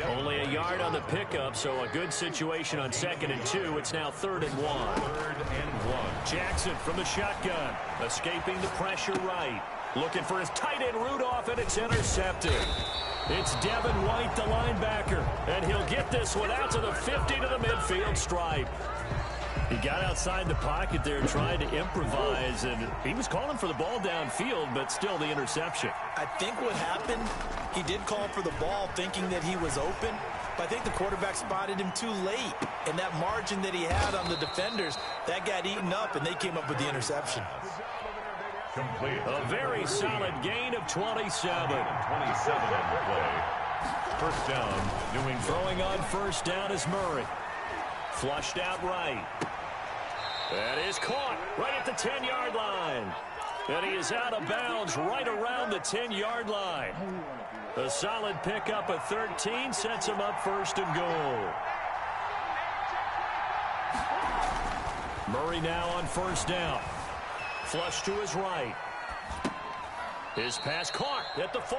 Only a yard on the pickup, so a good situation on 2nd and 2. It's now 3rd and 1. 3rd and 1. Jackson from the shotgun, escaping the pressure right. Looking for his tight end Rudolph, and it's intercepted. It's Devin White, the linebacker, and he'll get this one out to the 50 to the midfield stripe. He got outside the pocket there, trying to improvise, and he was calling for the ball downfield, but still the interception. I think what happened, he did call for the ball thinking that he was open, but I think the quarterback spotted him too late. And that margin that he had on the defenders, that got eaten up, and they came up with the interception. Complete. A very solid gain of 27. 27 on the play. First down, New England. Throwing on first down is Murray. Flushed out right. That is caught right at the 10-yard line. And he is out of bounds right around the 10-yard line. A solid pickup of 13 sets him up 1st and goal. Murray now on first down. Flush to his right. His pass caught at the 4.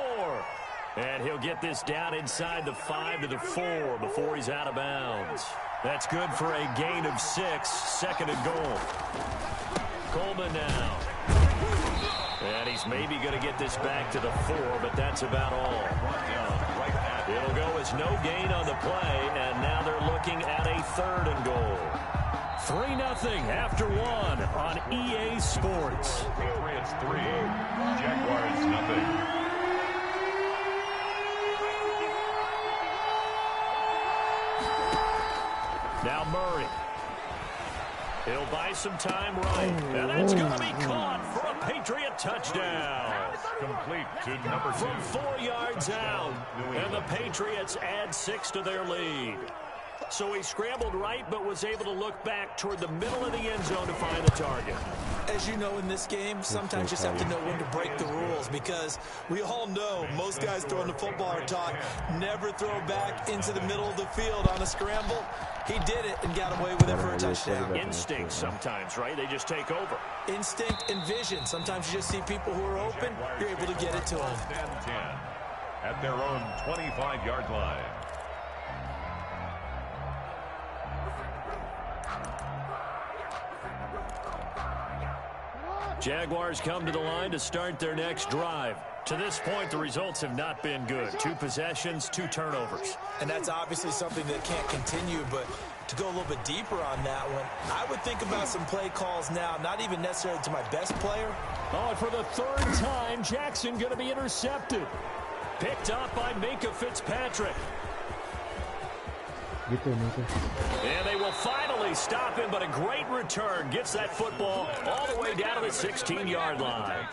And he'll get this down inside the 5 to the 4 before he's out of bounds. That's good for a gain of 6, 2nd and goal. Coleman now. And he's maybe going to get this back to the 4, but that's about all. It'll go as no gain on the play, and now they're looking at a 3rd and goal. 3-0 after 1 on EA Sports. Patriots 3, Jaguars 0. Now Murray. He'll buy some time right. And that's going to be caught for a Patriot touchdown. Complete to number 2. From 4 yards out. And the Patriots add 6 to their lead. So he scrambled right, but was able to look back toward the middle of the end zone to find the target. As you know in this game, sometimes you just have to know when to break the rules, because we all know most guys throwing the football are taught never throw back into the middle of the field on a scramble. He did it and got away with it for a touchdown. Instinct sometimes, right? They just take over. Instinct and vision. Sometimes you just see people who are open, you're able to get it to them. 10-10 at their own 25-yard line. Jaguars come to the line to start their next drive. To this point, the results have not been good. 2 possessions, 2 turnovers. And that's obviously something that can't continue, but to go a little bit deeper on that one, I would think about some play calls now, not even necessarily to my best player. Oh, and for the 3rd time, Jackson going to be intercepted. Picked up by Minka Fitzpatrick. And they will finally stop him, but a great return. Gets that football all the way down to the 16-yard line.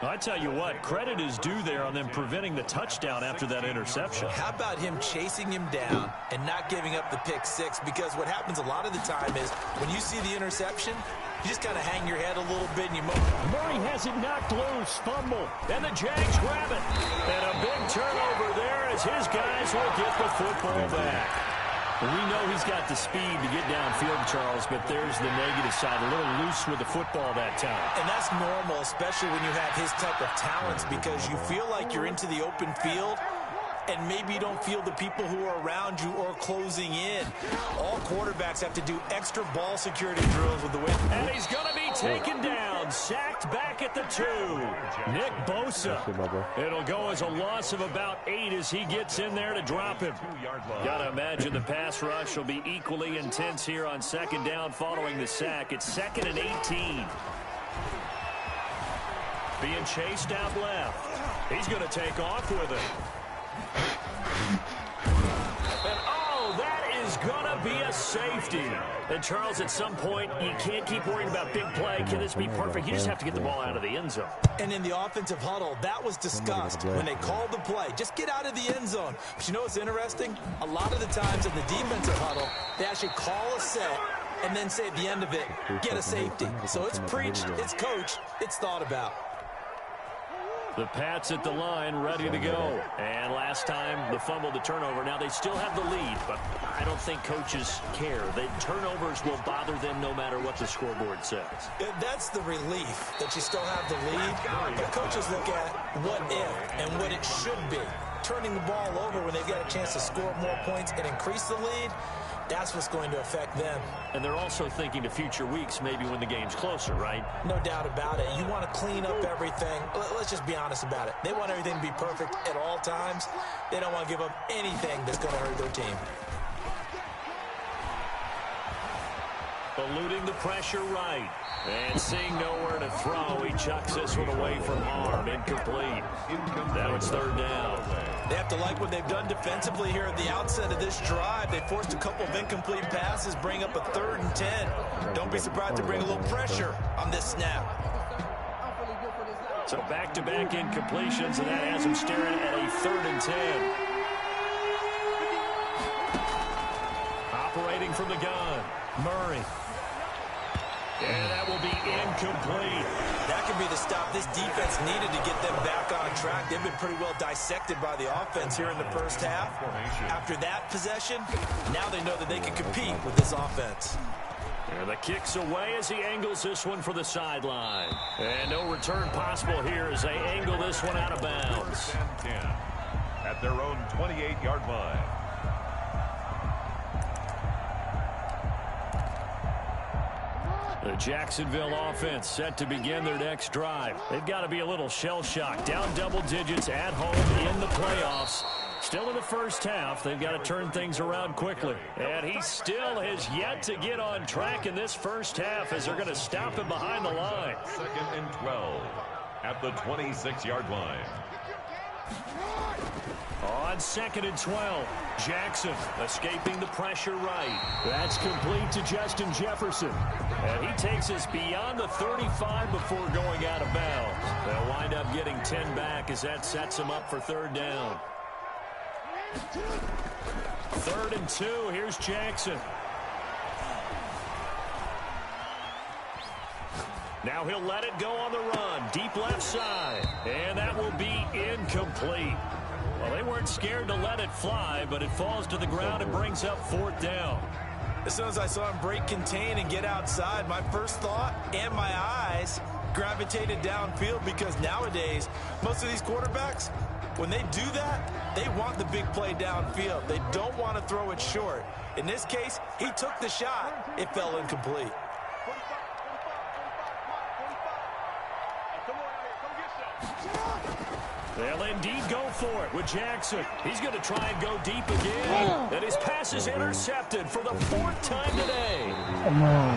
I tell you what, credit is due there on them preventing the touchdown after that interception. How about him chasing him down and not giving up the pick 6? Because what happens a lot of the time is when you see the interception, you just kind of hang your head a little bit and you move. Murray has it knocked loose, fumble, and the Jags grab it. And a big turnover there as his guys will get the football back. We know he's got the speed to get downfield, Charles, but there's the negative side. A little loose with the football that time. And that's normal, especially when you have his type of talents, because you feel like you're into the open field and maybe you don't feel the people who are around you or closing in. All quarterbacks have to do extra ball security drills with the way. And he's going to be taken down, sacked back at the 2. Nick Bosa. It'll go as a loss of about 8 as he gets in there to drop him. Got to imagine the pass rush will be equally intense here on 2nd down following the sack. It's 2nd and 18. Being chased out left. He's going to take off with it. And oh, that is gonna be a safety. And Charles, at some point, you can't keep worrying about big play. Can this be perfect? You just have to get the ball out of the end zone. And in the offensive huddle, that was discussed when they called the play. Just get out of the end zone. But you know what's interesting? A lot of the times in the defensive huddle, they actually call a set and then say at the end of it, get a safety. So it's preached, it's coached, it's thought about. The Pats at the line, ready to go. And last time, the fumble, the turnover. Now, they still have the lead, but I don't think coaches care. The turnovers will bother them no matter what the scoreboard says. That's the relief, that you still have the lead. But coaches look at what if and what it should be. Turning the ball over when they've got a chance to score more points and increase the lead, that's what's going to affect them. And they're also thinking to future weeks, maybe when the game's closer, right? No doubt about it. You want to clean up everything. Let's just be honest about it. They want everything to be perfect at all times. They don't want to give up anything that's going to hurt their team. Eluding the pressure right. And seeing nowhere to throw, he chucks this one away from arm. Incomplete. Now it's 3rd down. They have to like what they've done defensively here at the outset of this drive. They forced a couple of incomplete passes, bring up a 3rd and 10. Don't be surprised to bring a little pressure on this snap. So back-to-back incompletions, and that has him staring at a 3rd and 10. Operating from the gun, Murray. And that will be incomplete. That could be the stop this defense needed to get them back on track. They've been pretty well dissected by the offense here in the first half. After that possession, now they know that they can compete with this offense. And the kick's away as he angles this one for the sideline. And no return possible here as they angle this one out of bounds. 10 at their own 28-yard line. The Jacksonville offense set to begin their next drive. They've got to be a little shell-shocked. Down double digits at home in the playoffs. Still in the first half. They've got to turn things around quickly. And he still has yet to get on track in this first half as they're going to stop him behind the line. 2nd and 12 at the 26-yard line. On 2nd and 12, Jackson escaping the pressure right. That's complete to Justin Jefferson. And he takes us beyond the 35 before going out of bounds. They'll wind up getting 10 back as that sets him up for 3rd down. 3rd and 2. Here's Jackson. Now he'll let it go on the run. Deep left side. And that will be incomplete. Well, they weren't scared to let it fly, but it falls to the ground and brings up 4th down. As soon as I saw him break contain and get outside, my first thought and my eyes gravitated downfield, because nowadays, most of these quarterbacks, when they do that, they want the big play downfield. They don't want to throw it short. In this case, he took the shot. It fell incomplete. They'll indeed go for it with Jackson. He's going to try and go deep again. And his pass is intercepted for the 4th time today.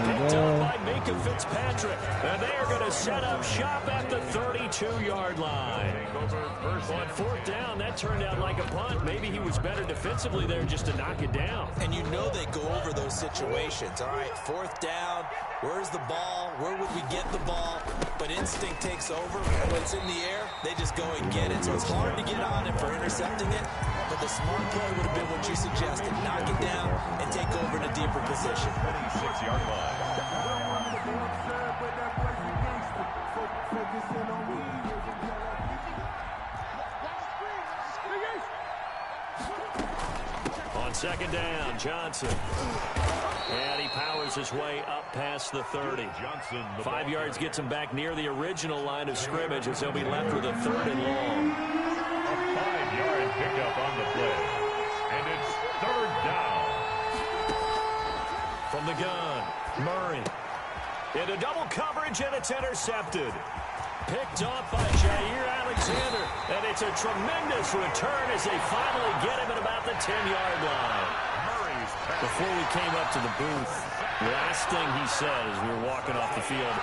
Picked up by Minka Fitzpatrick. And they are going to set up shop at the 32-yard line. On 4th down, that turned out like a punt. Maybe he was better defensively there just to knock it down. And you know they go over those situations. All right, 4th down. Where's the ball? Where would we get the ball? But instinct takes over. And when it's in the air, they just go and get it. So it's hard to get on him for intercepting it. But the smart play would have been what you suggested. Knock it down and take over in a deeper position. 26-yard line. On 2nd down, Johnson. And he powers his way up past the 30. 5 yards gets him back near the original line of scrimmage as he'll be left with a 3rd and long. A 5-yard pickup on the play. And it's 3rd down. From the gun, Murray. Into double coverage, and it's intercepted. Picked off by Jair Alexander. And it's a tremendous return as they finally get him at about the 10-yard line. Before we came up to the booth, the last thing he said as we were walking off the field,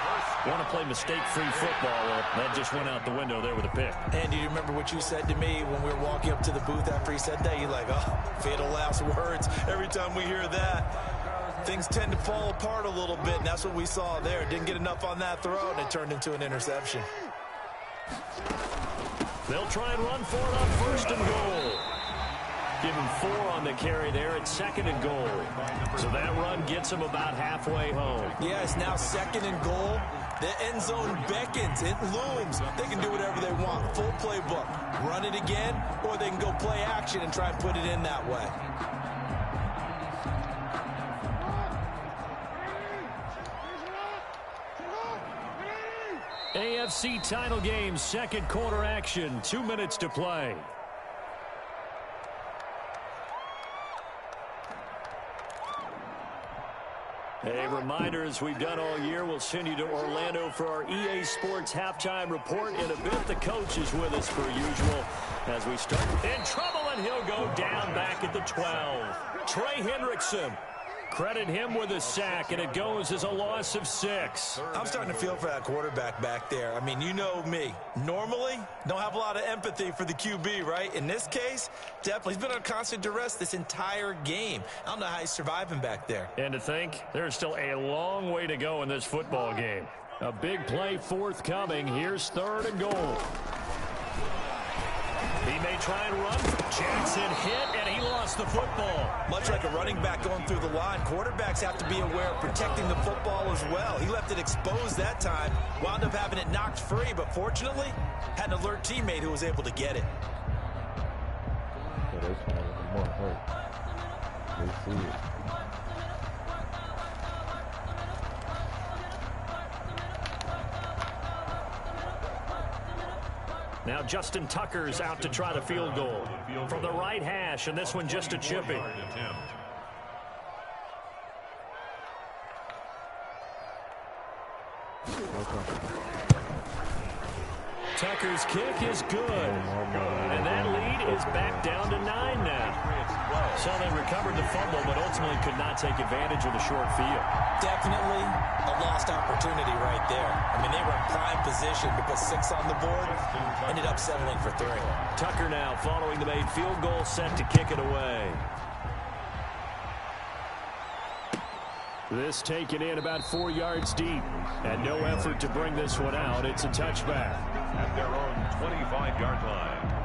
want to play mistake-free football. Well, that just went out the window there with a pick. And do you remember what you said to me when we were walking up to the booth after he said that? You're like, oh, fatal last words. Every time we hear that, things tend to fall apart a little bit, and that's what we saw there. Didn't get enough on that throw, and it turned into an interception. They'll try and run for it on 1st and goal. Give him 4 on the carry there at 2nd and goal. So that run gets him about halfway home. Yeah, it's now 2nd and goal. The end zone beckons. It looms. They can do whatever they want. Full playbook. Run it again, or they can go play action and try and put it in that way. AFC title game, 2nd quarter action. 2 minutes to play. A reminder, as we've done all year, we'll send you to Orlando for our EA Sports halftime report. In a bit, the coach is with us per usual as we start in trouble, and he'll go down back at the 12. Trey Hendrickson. Credit him with a sack, and it goes as a loss of 6. I'm starting to feel for that quarterback back there. I mean, you know me. Normally, don't have a lot of empathy for the QB, right? In this case, definitely. He's been on constant duress this entire game. I don't know how he's surviving back there. And to think, there's still a long way to go in this football game. A big play forthcoming. Here's 3rd and goal. He may try and run. Jackson hit, and he lost the football. Much like a running back going through the line, quarterbacks have to be aware of protecting the football as well. He left it exposed that time, wound up having it knocked free, but fortunately, had an alert teammate who was able to get it. Yeah, they trying to more hurt. They see it. Now Justin Tucker's out to try the field goal from the right hash, and this one just a chipping. Tucker's kick is good, and that lead is back down to 9 now. So they recovered the fumble, but ultimately could not take advantage of the short field. Definitely a lost opportunity right there. I mean, they were in prime position to put 6 on the board, ended up settling for 3. Tucker now following the made field goal, set to kick it away. This taken in about 4 yards deep, and no effort to bring this one out. It's a touchback. At their own 25-yard line.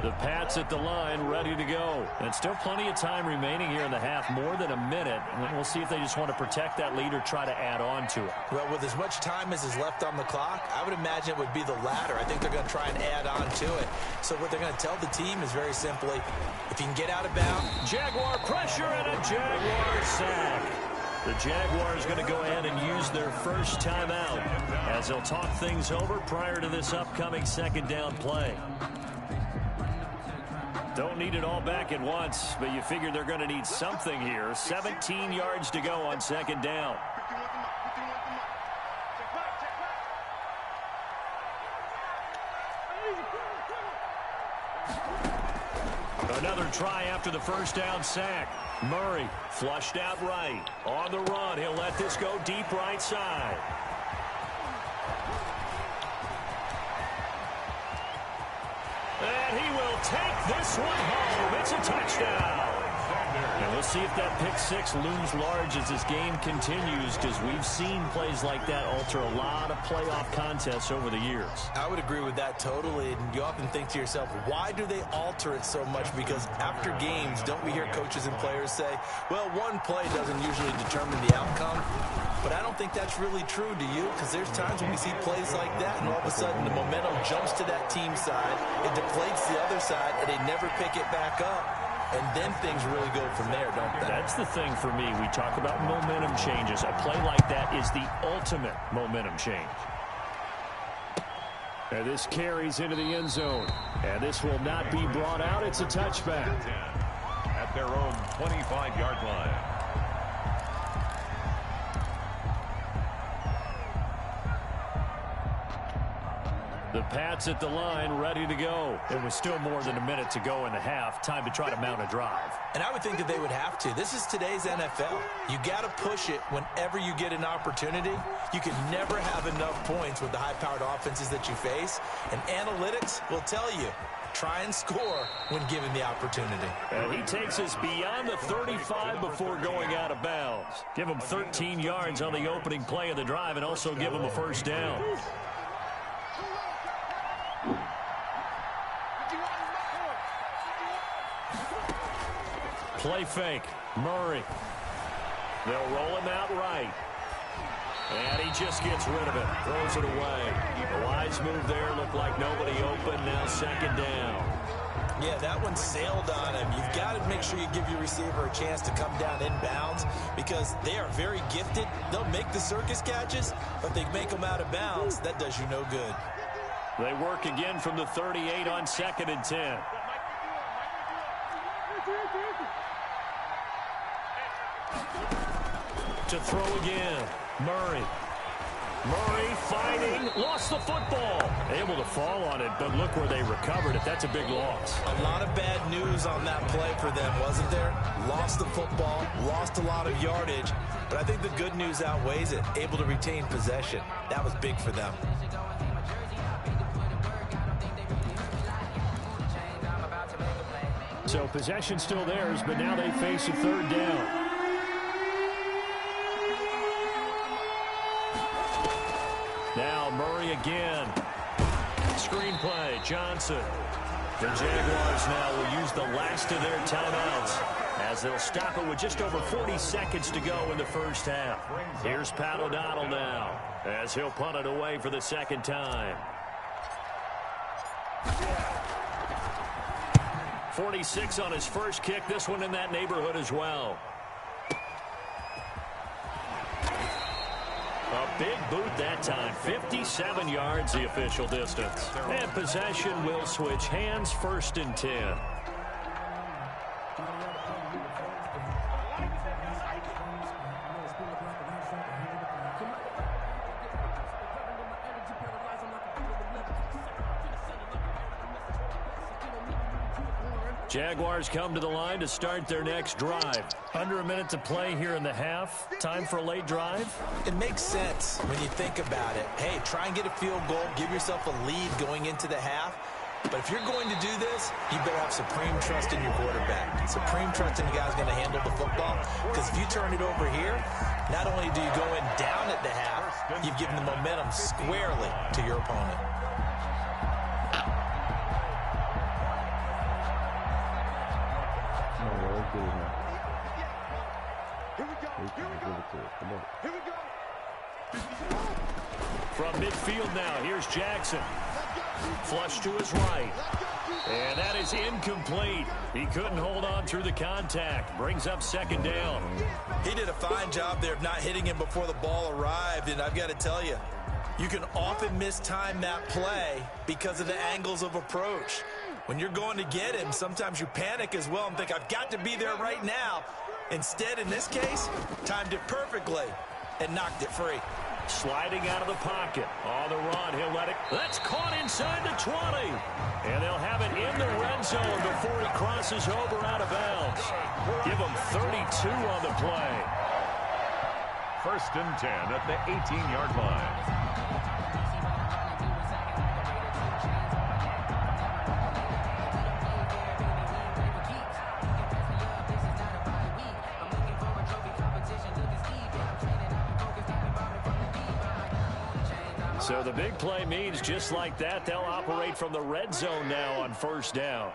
The Pats at the line, ready to go. And still plenty of time remaining here in the half, more than a minute. And we'll see if they just want to protect that lead or try to add on to it. Well, with as much time as is left on the clock, I would imagine it would be the latter. I think they're going to try and add on to it. So what they're going to tell the team is very simply, if you can get out of bounds. Jaguar pressure and a Jaguar sack. The Jaguars going to go ahead and use their first timeout as they'll talk things over prior to this upcoming second down play. Don't need it all back at once, but you figure they're going to need something here. 17 yards to go on second down. Another try after the first down sack. Murray flushed out right. On the run, he'll let this go deep right side. And he will take this one home. It's a touchdown. And we'll see if that pick six looms large as this game continues, because we've seen plays like that alter a lot of playoff contests over the years. I would agree with that totally. And you often think to yourself, why do they alter it so much? Because after games, don't we hear coaches and players say, well, one play doesn't usually determine the outcome. But I don't think that's really true, do you? Because there's times when we see plays like that, and all of a sudden the momentum jumps to that team side, it deflates the other side, and they never pick it back up. And then things really go from there, don't they? That's the thing for me. We talk about momentum changes. A play like that is the ultimate momentum change. And this carries into the end zone. And this will not be brought out. It's a touchback. At their own 25-yard line. The Pats at the line, ready to go. It was still more than a minute to go in the half. Time to try to mount a drive. And I would think that they would have to. This is today's NFL. You got to push it whenever you get an opportunity. You can never have enough points with the high-powered offenses that you face. And analytics will tell you, try and score when given the opportunity. And he takes us beyond the 35 before going out of bounds. Give him 13 yards on the opening play of the drive and also give him a first down. Play fake. Murray. They'll roll him out right. And he just gets rid of it. Throws it away. A wise move there. Looked like nobody open. Now second down. Yeah, that one sailed on him. You've got to make sure you give your receiver a chance to come down inbounds because they are very gifted. They'll make the circus catches, but they make them out of bounds. That does you no good. They work again from the 38 on 2nd and 10. To throw again. Murray. Murray fighting. Lost the football. Able to fall on it, but look where they recovered it. That's a big loss. A lot of bad news on that play for them, wasn't there? Lost the football, lost a lot of yardage, but I think the good news outweighs it. Able to retain possession. That was big for them. So possession still theirs, but now they face a third down. Now Murray again. Screenplay, Johnson. The Jaguars now will use the last of their timeouts as they'll stop it with just over 40 seconds to go in the first half. Here's Pat O'Donnell now as he'll punt it away for the second time. 46 on his first kick. This one in that neighborhood as well. A big boot that time. 57 yards the official distance. And possession will switch hands. 1st and 10. Jaguars come to the line to start their next drive. Under a minute to play here in the half. Time for a late drive. It makes sense when you think about it. Hey, try and get a field goal. Give yourself a lead going into the half. But if you're going to do this, you better have supreme trust in your quarterback. Supreme trust in the guy's going to handle the football. Because if you turn it over here, not only do you go in down at the half, you've given the momentum squarely to your opponent. From midfield now, here's Jackson. Flush to his right. And that is incomplete. He couldn't hold on through the contact. Brings up second down. He did a fine job there of not hitting him before the ball arrived. And I've got to tell you, you can often mistime that play because of the angles of approach. When you're going to get him, sometimes you panic as well and think, I've got to be there right now. Instead, in this case, timed it perfectly and knocked it free. Sliding out of the pocket. On the run, he'll let it. That's caught inside the 20. And they'll have it in the red zone before he crosses over out of bounds. Give him 32 on the play. 1st and 10 at the 18-yard line. So the big play means just like that, they'll operate from the red zone now on 1st down.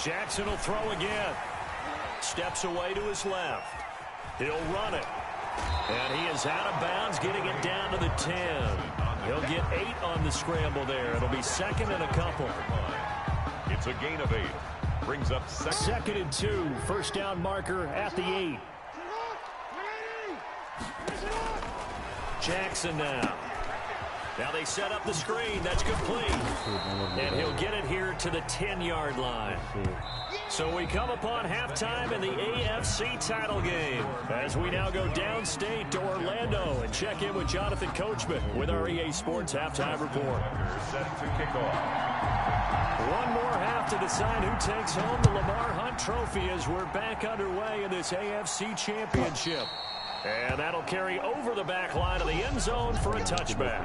Jackson will throw again. Steps away to his left. He'll run it. And he is out of bounds, getting it down to the 10. He'll get 8 on the scramble there. It'll be 2nd and a couple. It's a gain of 8. Brings up 2nd and 2. 1st down marker at the 8. Jackson now. Now they set up the screen. That's complete. And he'll get it here to the 10-yard line. So we come upon halftime in the AFC title game as we now go downstate to Orlando and check in with Jonathan Coachman with our EA Sports Halftime Report. Set to kick off. One more half to decide who takes home the Lamar Hunt Trophy as we're back underway in this AFC Championship. And that'll carry over the back line of the end zone for a touchback.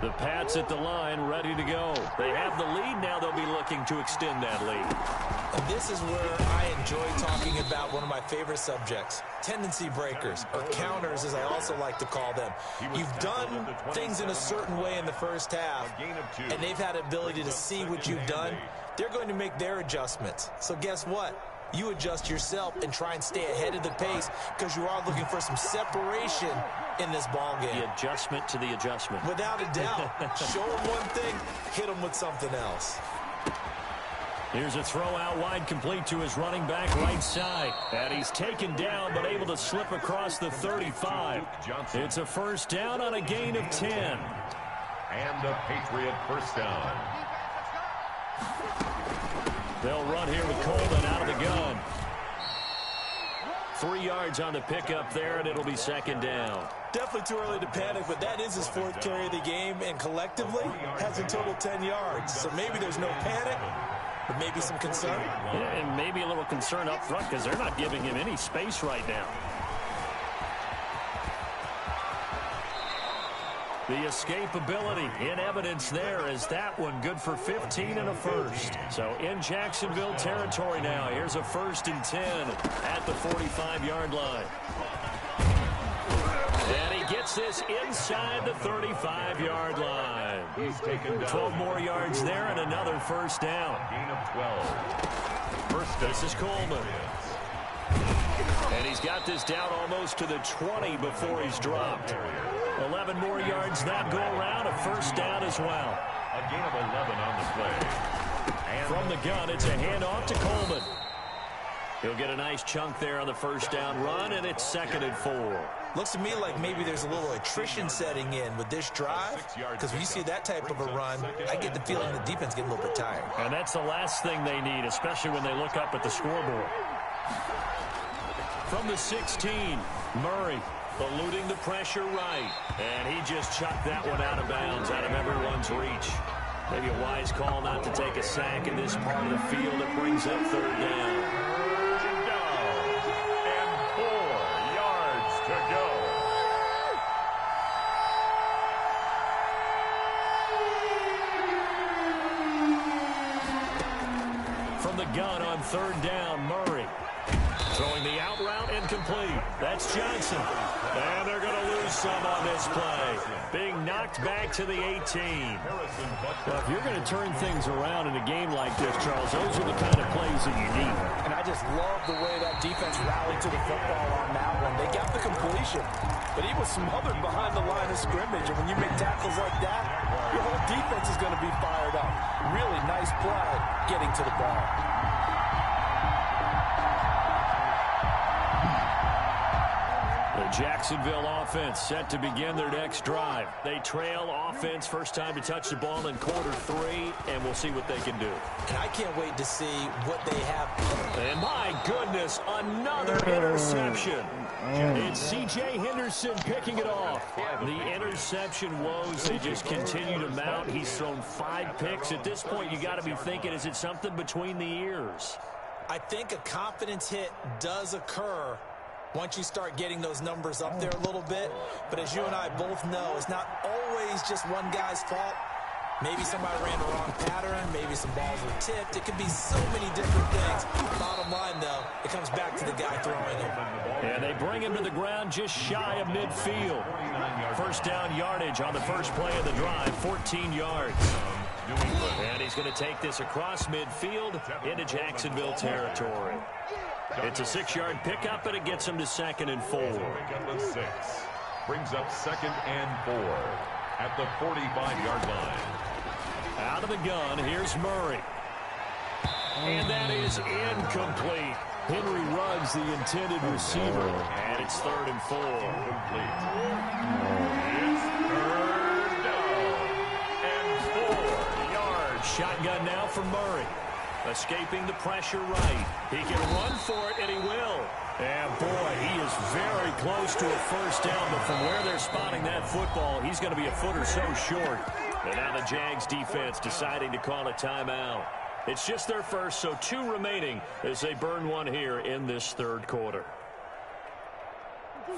The Pats at the line, ready to go. They have the lead now. They'll be looking to extend that lead. And this is where I enjoy talking about one of my favorite subjects, tendency breakers, or counters as I also like to call them. You've done things in a certain way in the first half, and they've had the ability to see what you've done. They're going to make their adjustments. So guess what? You adjust yourself and try and stay ahead of the pace because you are looking for some separation in this ball game. The adjustment to the adjustment. Without a doubt. Show them one thing, hit them with something else. Here's a throw out wide, complete to his running back right side. And he's taken down but able to slip across the 35. It's a 1st down on a gain of 10. And a Patriot 1st down. They'll run here with Coleman out of the gun. 3 yards on the pickup there, and it'll be 2nd down. Definitely too early to panic, but that is his 4th carry of the game, and collectively has a total 10 yards. So maybe there's no panic, but maybe some concern. Yeah, and maybe a little concern up front because they're not giving him any space right now. The escapability in evidence there as that one good for 15 and a 1st. So in Jacksonville territory now. Here's a 1st and 10 at the 45-yard line. And he gets this inside the 35-yard line. He's taken down. 12 more yards there and another 1st down. Gain of 12. This is Coleman. And he's got this down almost to the 20 before he's dropped. 11 more yards that go around, a 1st down as well. A gain of 11 on the play. And from the gun, it's a handoff to Coleman. He'll get a nice chunk there on the 1st down run, and it's 2nd and 4. Looks to me like maybe there's a little attrition setting in with this drive, because when you see that type of a run, I get the feeling the defense getting a little bit tired. And that's the last thing they need, especially when they look up at the scoreboard. From the 16, Murray eluding the pressure right. And he just chucked that one out of bounds, out of everyone's reach. Maybe a wise call not to take a sack in this part of the field. It brings up 3rd down. And 4 yards to go. From the gun on 3rd down, Murray. Throwing the out route incomplete. That's Johnson. And they're going to lose some on this play. Being knocked back to the 18. Well, if you're going to turn things around in a game like this, Charles, those are the kind of plays that you need. And I just love the way that defense rallied to the football on that one. They got the completion, but he was smothered behind the line of scrimmage. And when you make tackles like that, your whole defense is going to be fired up. Really nice play getting to the ball. Jacksonville offense set to begin their next drive. They trail offense, first time to touch the ball in quarter 3, and we'll see what they can do. And I can't wait to see what they have. And my goodness, another interception. It's C.J. Henderson picking it off. The interception woes, they just continue to mount. He's thrown 5 picks. At this point, you got to be thinking, is it something between the ears? I think a confidence hit does occur once you start getting those numbers up there a little bit. But as you and I both know, it's not always just one guy's fault. Maybe somebody ran the wrong pattern. Maybe some balls were tipped. It could be so many different things. Bottom line, though, it comes back to the guy throwing them. And they bring him to the ground just shy of midfield. First down yardage on the first play of the drive, 14 yards. And he's going to take this across midfield into Jacksonville territory. It's a 6-yard pickup, and it gets him to 2nd and 4. Brings up 2nd and 4 at the 45-yard line. Out of the gun, here's Murray. And that is incomplete. Henry Ruggs, the intended receiver. And it's 3rd and 4. Complete. It's 3rd down and 4 yards. Shotgun now for Murray. Escaping the pressure right. He can run for it, and he will. And, boy, he is very close to a first down, but from where they're spotting that football, he's going to be a foot or so short. And now the Jags defense deciding to call a timeout. It's just their first, so 2 remaining as they burn one here in this 3rd quarter.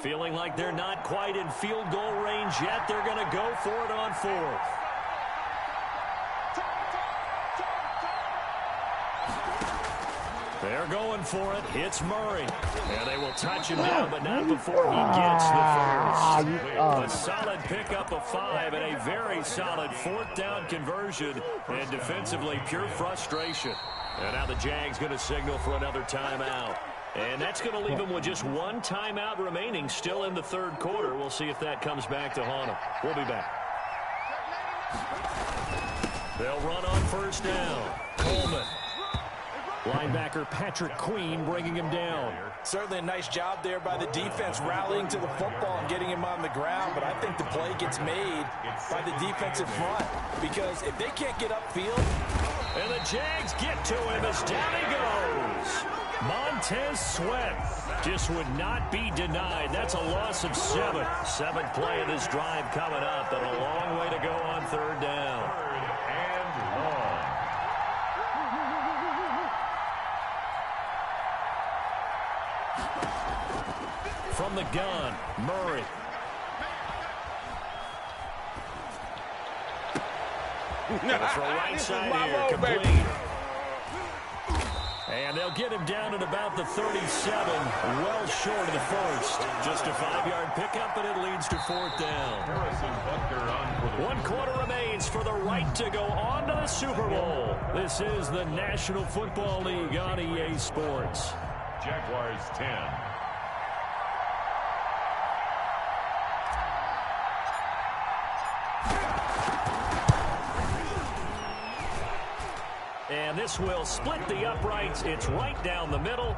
Feeling like they're not quite in field goal range yet. They're going to go for it on 4th. They're going for it. It's Murray. And they will touch him down, but not before he gets the first. A solid pickup of 5 and a very solid 4th down conversion. And defensively, pure frustration. And now the Jags going to signal for another timeout. And that's going to leave them with just 1 timeout remaining still in the 3rd quarter. We'll see if that comes back to haunt them. We'll be back. They'll run on first down. Coleman. Linebacker Patrick Queen bringing him down. Certainly a nice job there by the defense rallying to the football and getting him on the ground, but I think the play gets made by the defensive front because if they can't get upfield. And the Jags get to him as down he goes. Montez Sweat just would not be denied. That's a loss of 7. 7th play of this drive coming up, and a long way to go on 3rd down. From the gun, Murray. Gonna throw right side here, complete. And they'll get him down at about the 37, well short of the first. Just a 5-yard pickup, and it leads to 4th down. 1 quarter remains for the right to go on to the Super Bowl. This is the National Football League on EA Sports. Jaguars 10. And this will split the uprights. It's right down the middle.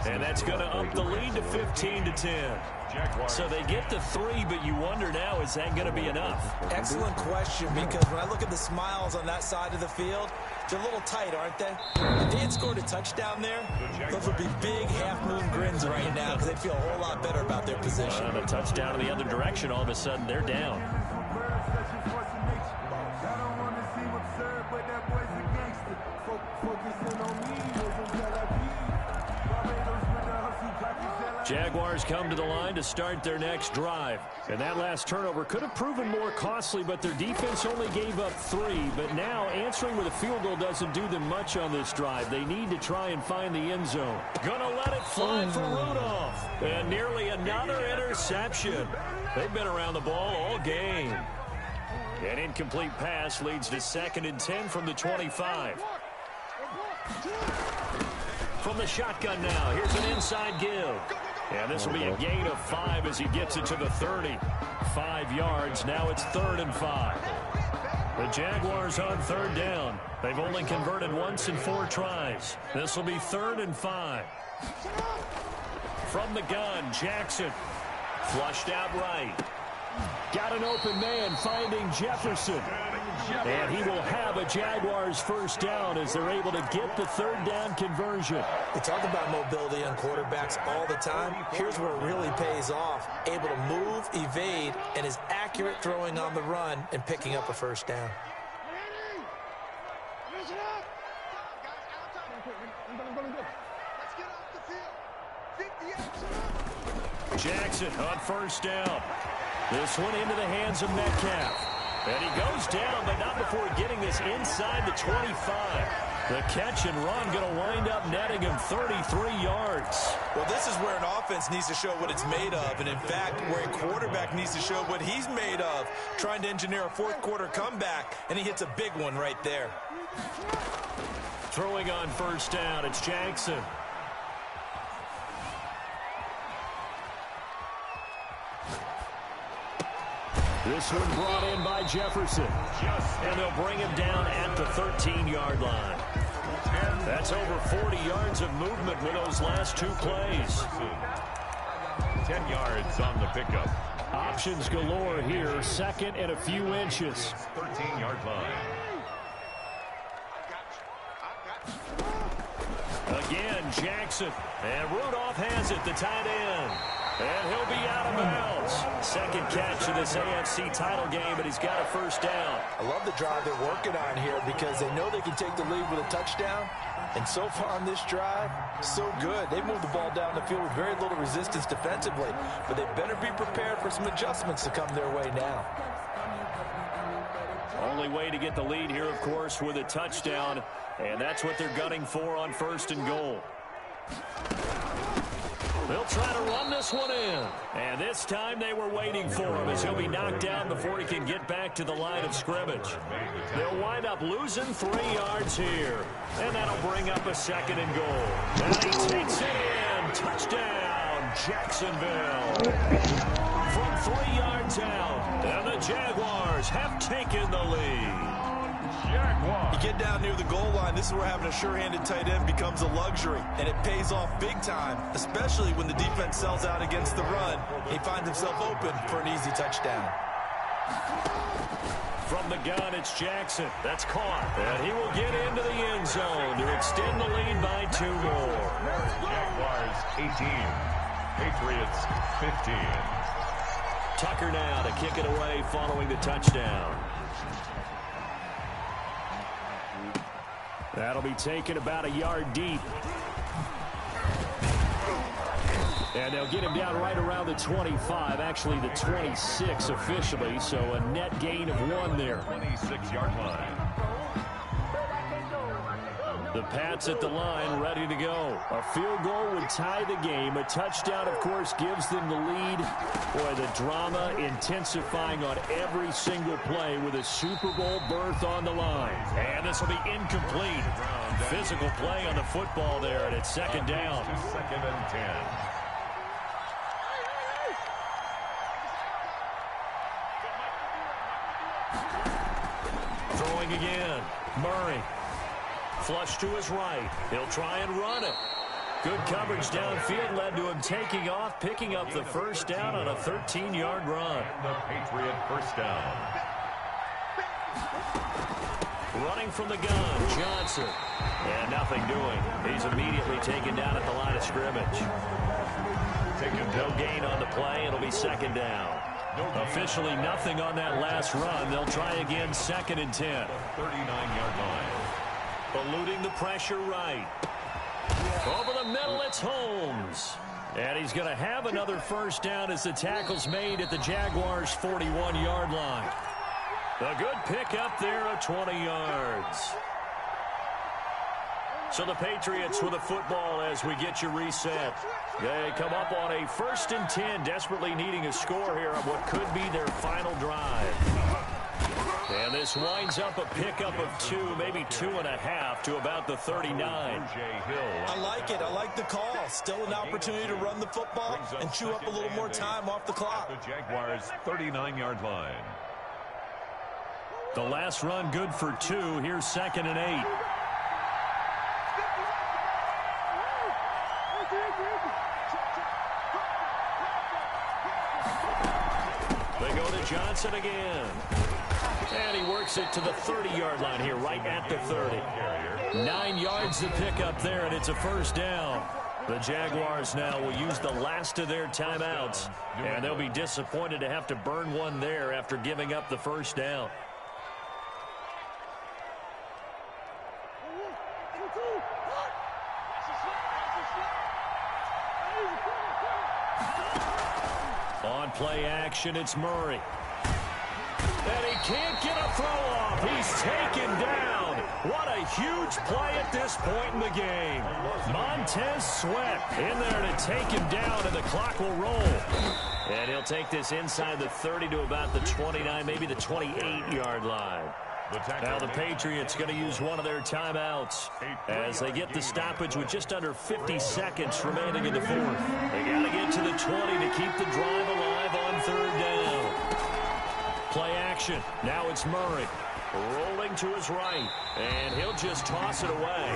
And that's going to up the lead to 15-10. So they get to 3, but you wonder now, is that going to be enough? Excellent question, because when I look at the smiles on that side of the field, they're a little tight, aren't they? If they had scored a touchdown there, those would be big half-moon grins right now because they'd feel a whole lot better about their position. A touchdown in the other direction, all of a sudden they're down. Jaguars come to the line to start their next drive. And that last turnover could have proven more costly, but their defense only gave up 3. But now answering with a field goal doesn't do them much on this drive. They need to try and find the end zone. Gonna let it fly for Rudolph. And nearly another interception. They've been around the ball all game. An incomplete pass leads to 2nd and 10 from the 25. From the shotgun now, here's an inside give. And this will be a gain of 5 as he gets it to the 30. 5 yards, now it's 3rd and 5. The Jaguars on 3rd down. They've only converted once in 4 tries. This will be 3rd and 5. From the gun, Jackson. Flushed out right. Got an open man finding Jefferson. And he will have a Jaguars first down as they're able to get the 3rd down conversion. We talk about mobility on quarterbacks all the time. Here's where it really pays off. Able to move, evade, and is accurate throwing on the run and picking up a first down. Jackson on first down. This one into the hands of Metcalf. And he goes down, but not before getting this inside the 25. The catch and run going to wind up netting him 33 yards. Well, this is where an offense needs to show what it's made of. And, in fact, where a quarterback needs to show what he's made of. Trying to engineer a 4th quarter comeback, and he hits a big one right there. Throwing on first down, it's Jackson. This one brought in by Jefferson. And they'll bring him down at the 13-yard line. That's over 40 yards of movement with those last 2 plays. 10 yards on the pickup. Options galore here. 2nd and a few inches. 13-yard line. Again, Jackson. And Rudolph has it, the tight end. And he'll be out of bounds. 2nd catch of this AFC title game, but he's got a first down. I love the drive they're working on here because they know they can take the lead with a touchdown. And so far on this drive, so good. They moved the ball down the field with very little resistance defensively. But they better be prepared for some adjustments to come their way now. Only way to get the lead here, of course, with a touchdown. And that's what they're gunning for on 1st and goal. They'll try to run this one in. And this time they were waiting for him as he'll be knocked down before he can get back to the line of scrimmage. They'll wind up losing 3 yards here. And that'll bring up a 2nd and goal. And he takes it in. Touchdown, Jacksonville. From 3 yards out. And the Jaguars have taken the lead. You get down near the goal line, this is where having a sure-handed tight end becomes a luxury, and it pays off big time, especially when the defense sells out against the run. He finds himself open for an easy touchdown. From the gun, it's Jackson. That's caught, and he will get into the end zone to extend the lead by 2 more. Jaguars 18, Patriots 15. Tucker now to kick it away following the touchdown. That'll be taken about a yard deep. And they'll get him down right around the 25, actually the 26 officially, so a net gain of 1 there. 26-yard line. The Pats at the line, ready to go. A field goal would tie the game. A touchdown, of course, gives them the lead. Boy, the drama intensifying on every single play with a Super Bowl berth on the line. And this will be incomplete. Physical play on the football there, and it's 2nd down. 2nd and 10. Throwing again. Murray. Flush to his right. He'll try and run it. Good coverage downfield led to him taking off, picking up the first down on a 13-yard run. The Patriot first down. Running from the gun, Johnson. And nothing doing. He's immediately taken down at the line of scrimmage. No gain on the play. It'll be 2nd down. Officially nothing on that last run. They'll try again, 2nd and 10. 39-yard line. Eluding the pressure right. Over the middle, it's Holmes. And he's going to have another first down as the tackle's made at the Jaguars' 41-yard line. A good pickup there of 20 yards. So the Patriots with a football as we get you reset. They come up on a 1st and 10, desperately needing a score here on what could be their final drive. And this winds up a pickup of 2, maybe 2.5 to about the 39. I like it. I like the call. Still an opportunity to run the football and chew up a little more time off the clock. The Jaguars' 39-yard line. The last run good for 2. Here's 2nd and 8. They go to Johnson again. And he works it to the 30-yard line here, right at the 30. 9 yards to pick up there, and it's a first down. The Jaguars now will use the last of their timeouts, and they'll be disappointed to have to burn one there after giving up the first down. On play action, it's Murray. And he can't get a throw off. He's taken down. What a huge play at this point in the game. Montez Sweat in there to take him down, and the clock will roll. And he'll take this inside the 30 to about the 29, maybe the 28-yard line. Now the Patriots going to use one of their timeouts as they get the stoppage with just under 50 seconds remaining in the 4th. They got to get to the 20 to keep the drive alive on 3rd down. Play action. Now it's Murray. Rolling to his right. And he'll just toss it away.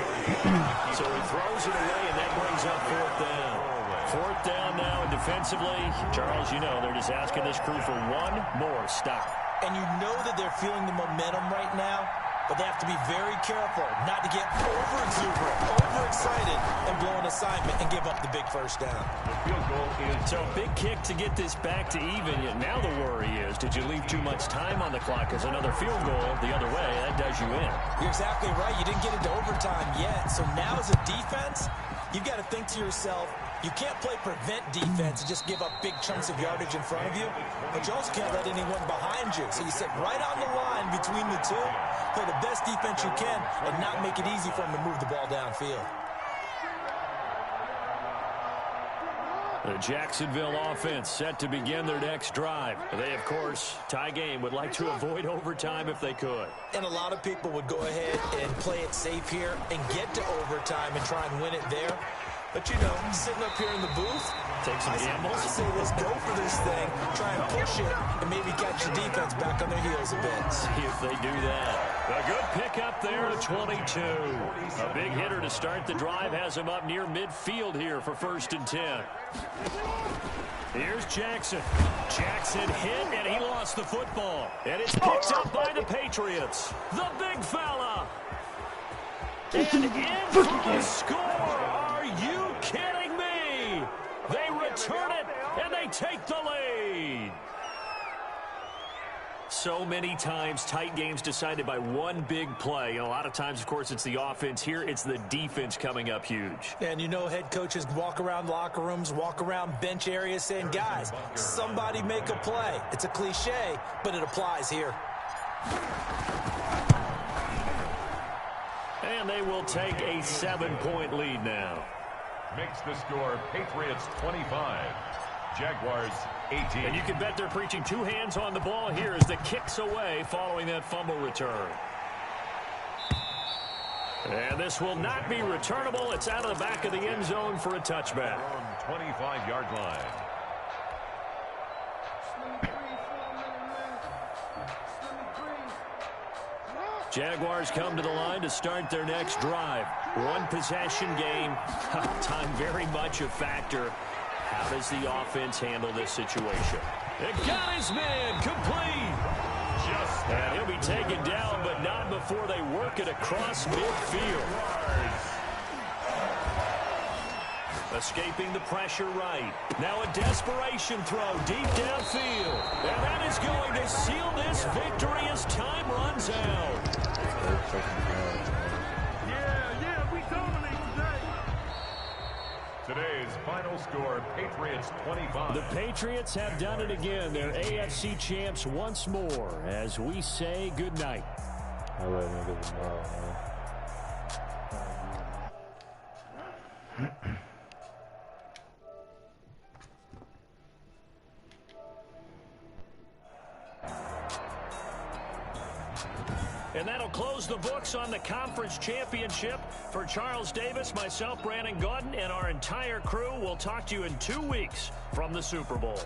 So he throws it away, and that brings up 4th down. 4th down now, and defensively, Charles, you know, they're just asking this crew for one more stop. And you know that they're feeling the momentum right now, but they have to be very careful not to get over-exuberant, overexcited, and blow an assignment and give up the big first down. The field goal is so big kick to get this back to even. Yet now the worry is, did you leave too much time on the clock? Because another field goal the other way, that does you in. You're exactly right. You didn't get into overtime yet. So now as a defense, you've got to think to yourself, you can't play prevent defense and just give up big chunks of yardage in front of you, but you also can't let anyone behind you. So you sit right on the line between the two, play the best defense you can, and not make it easy for them to move the ball downfield. The Jacksonville offense set to begin their next drive. They, of course, tie game, would like to avoid overtime if they could. And a lot of people would go ahead and play it safe here and get to overtime and try and win it there. But, you know, sitting up here in the booth, take some gambles. I say let's go for this thing, try and push it, and maybe catch the defense back on their heels a bit. See if they do that. A good pickup there to 22. A big hitter to start the drive has him up near midfield here for 1st and 10. Here's Jackson. Jackson hit, and he lost the football. And it's picked up by the Patriots. The big fella. And in for the score. Are you kidding me? They return it, and they take the lead. So many times, tight games decided by one big play. A lot of times, of course, it's the offense. Here, it's the defense coming up huge. And you know head coaches walk around locker rooms, walk around bench areas saying, guys, somebody make a play. It's a cliche, but it applies here. And they will take a 7-point lead now. makes the score Patriots 25, Jaguars 18. And you can bet they're preaching two hands on the ball here as the kick's away following that fumble return. And this will not be returnable. It's out of the back of the end zone for a touchback. On 25-yard line. Jaguars come to the line to start their next drive. One possession game. Time very much a factor. How does the offense handle this situation? It got his man complete. And he'll be taken down, but not before they work it across midfield. Escaping the pressure right. Now a desperation throw deep downfield. And that is going to seal this victory as time runs out. Today's Today's final score, Patriots 25. The Patriots have done it again. They're AFC champs once more as we say goodnight. I let niggas know, man. And that'll close the books on the conference championship. For Charles Davis, myself, Brandon Gaudin, and our entire crew, we'll talk to you in 2 weeks from the Super Bowl.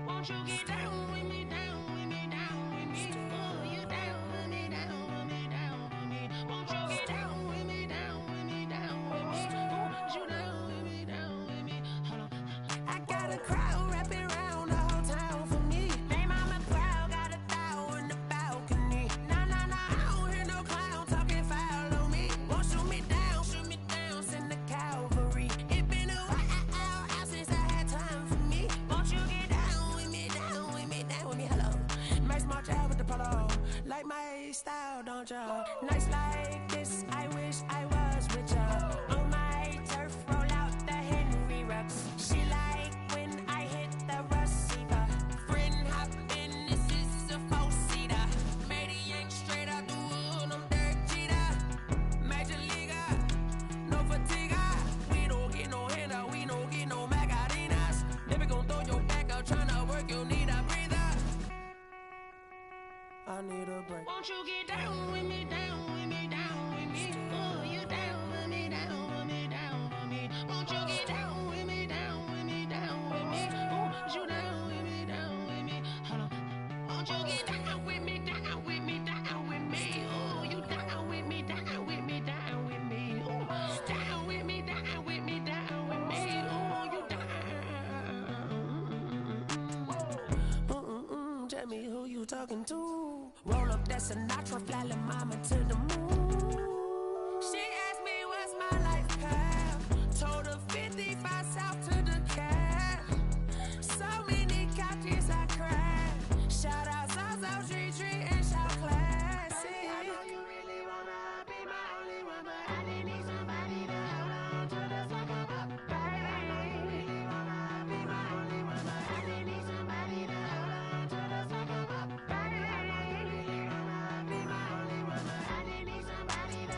Won't you get down with me, down with me, down with me? Oh, you down with me, down with me, down with me. Won't you get down with me, down with me, down Won't you get down with me, down with me, down with me? Oh, you down with me, down with me, down with me. Won't you get down with me, down with me, down with me? Oh, you down with me, down with me? Hold on. Won't you get down with me, down with me, down with me? Oh, you down with me, down with me, down with me? Oh, down with me, down with me, down with me? Oh, you down. Tell me who you talking to. Roll up that Sinatra, fly la mama to the moon. She asked me what's my life path. Told her 55 south to the cat. So many couches I cried. Shout out South Street and shout classy. I know you really wanna be my only one, but I didn't need somebody to hold on to the second up, baby. I know you really wanna be my only one, but I didn't need somebody to hold on to the second up, baby. I know you really wanna be my only one, but I didn't need somebody to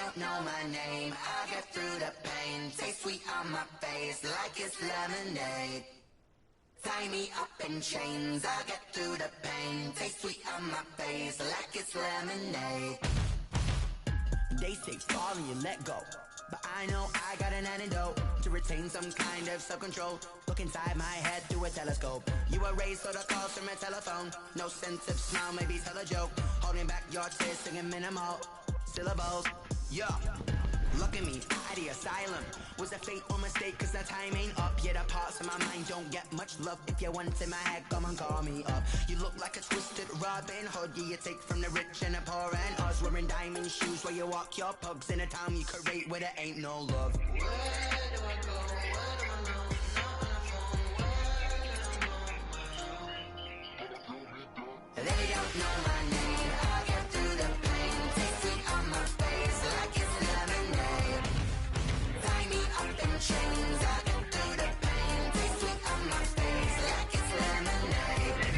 don't know my name, I get through the pain. Taste sweet on my face like it's lemonade. Tie me up in chains, I get through the pain. Taste sweet on my face like it's lemonade. They say fall and you let go, but I know I got an antidote to retain some kind of self-control. Look inside my head through a telescope. You erase all the calls from a telephone. No sense of smile, maybe tell a joke. Holding back your tears, singing minimal syllables. Yeah, look at me, at the asylum. Was a fate or mistake, cause the time ain't up. Yet the parts of my mind don't get much love. If you want in my head, come and call me up. You look like a twisted Robin Hood. Yeah, you take from the rich and the poor and us. Wearing diamond shoes where you walk your pugs. In a town you create where there ain't no love. Where do I go? Where do I know? They don't know my name, I get through the pain. Taste sweet on my face like it's lemonade. Tie me up in chains, I get through the pain. Taste sweet on my face like it's lemonade.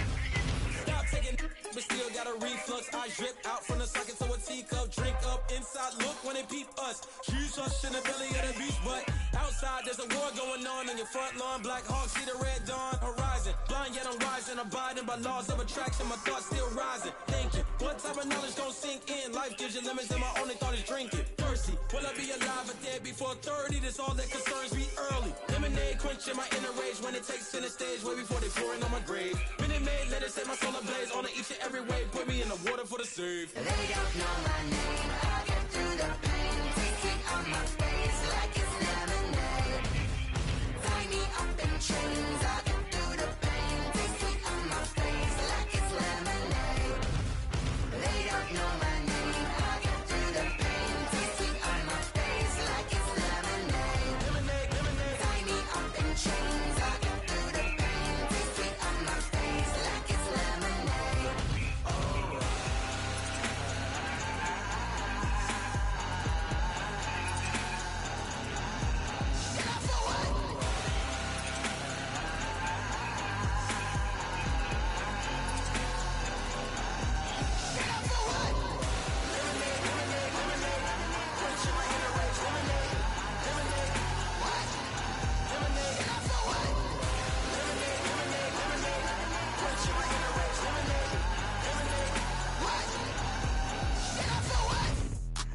Stop taking but still got a reflux. I drip out from the socket to a teacup. Drink up inside, look when they peep us. Shoes us in the belly of the beast, but outside there's a war going on in your front lawn. Black Hawk, see the red dawn horizon. Blind yet I'm rising, abiding by laws of attraction. My thoughts still rising, thinking what type of knowledge gon' sink in? Life gives you limits and my only thought is drinking. Thirsty, will I be alive or dead before 30? That's all that concerns me early. Lemonade quenching my inner rage when it takes center stage way before they pouring on my grave. Minute Maid, let it set my soul ablaze on each and every way. Put me in the water for the save. They don't know my name, I get through the pain. Taste sweet on my face like it's lemonade. Tie me up in chains, I get through the pain. Taste sweet on my face like it's lemonade. They don't know my name, I get through the pain. Taste sweet on my face like it's lemonade. Tie me up in chains, I get through the pain. Taste sweet on my face like it's lemonade.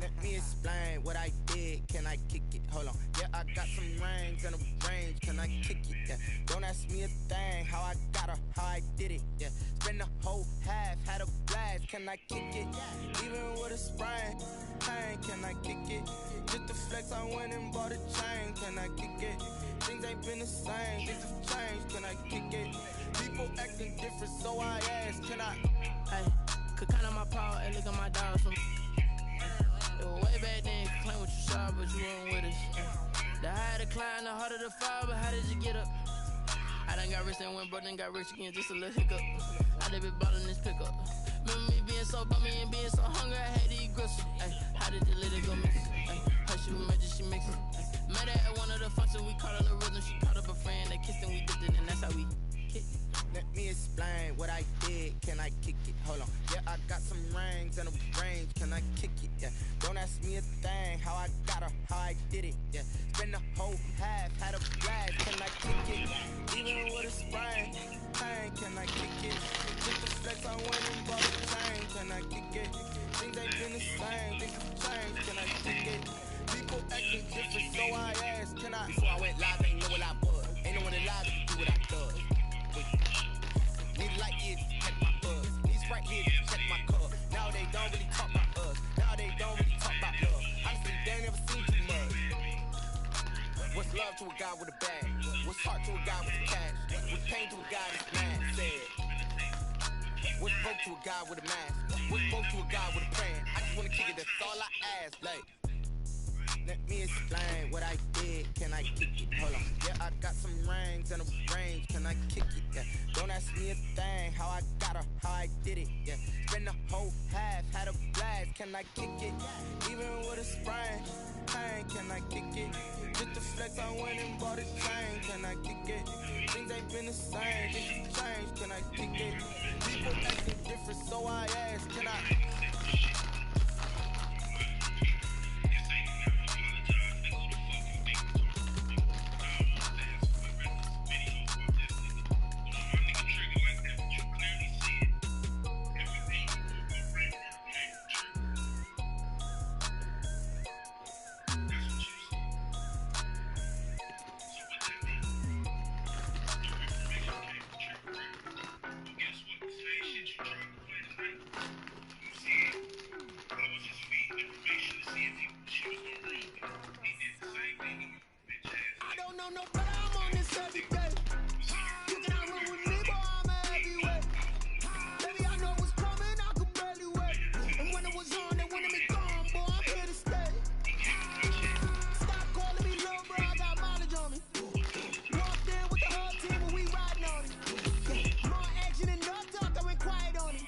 Let me explain what I did. Can I kick it? Hold on. Yeah, I got some rings and a range. Can I kick it? Yeah. Don't ask me a thing. How I got her, how I did it. Yeah. Spend the whole half, had a blast. Can I kick it? Even with a sprain, pain. Can I kick it? Just to flex, I went and bought a chain. Can I kick it? Things ain't been the same. Things have changed. Can I kick it? People acting different, so I asked. Can I? Hey, could count on my power and look at my dogs from. It was way back then, could claim what you saw, but you weren't with us. The higher the climb, the harder the fall, but how did you get up? I done got rich and went broke, then got rich again, just a little hiccup. I done been ballin' this pickup. Remember me being so bummy and being so hungry, I had to eat gristle. Ay, how did the lady go miss? Her she was magic, she mixin'. Met her at one of the functions, we caught her the rhythm. She caught up a friend, they kissed and we dipped it, and that's how we kicked. Let me explain what I did. Can I kick it? Hold on. Yeah, I got some rings and a range. Can I kick it? Yeah. Don't ask me a thing. How I got her, how I did it. Yeah. Spend the whole half, had a blast. Can I kick it? Even with a sprain, pain. Can I kick it? Just to flex, I went and bought a chain. Can I kick it? Things ain't been the same. Things have changed. Can I kick it? People acting different, so I asked. Can I? Before I went live, ain't know what I was. Ain't no one alive to do what I does. Need light years, check my buzz. Need Sprite years, check my cup. Now they don't really talk about us. Now they don't really talk about love. Honestly, they ain't never seen too much. What's love to a guy with a bag? What's heart to a guy with a cash? What's pain to a guy that's mad? Said. What's broke to a guy with a mask? What's broke to a guy with a plan? I just wanna kick it, that's all I ask. Like, let me explain what I did. Can I kick it? Hold on. Yeah, I got some rings and a range. Can I kick it? Yeah. Don't ask me a thing. How I got her, how I did it. Yeah. Spend the whole half, had a blast. Can I kick it? Even with a sprain, pain. Can I kick it? Just to flex, I went and bought a chain. Can I kick it? Things ain't been the same. Things have changed. Can I kick it? People acting different, so I asked. Can I? know no better, I'm on this every day. You cannot run with me, boy, I'm a heavyweight. Baby, I know what's coming, I could barely wait. And when it was on, they wanted me gone, boy, I'm here to stay. Stop calling me little bro, I got mileage on me. Walked in with the whole team and we riding on it. More action and no talk, I went quiet on it.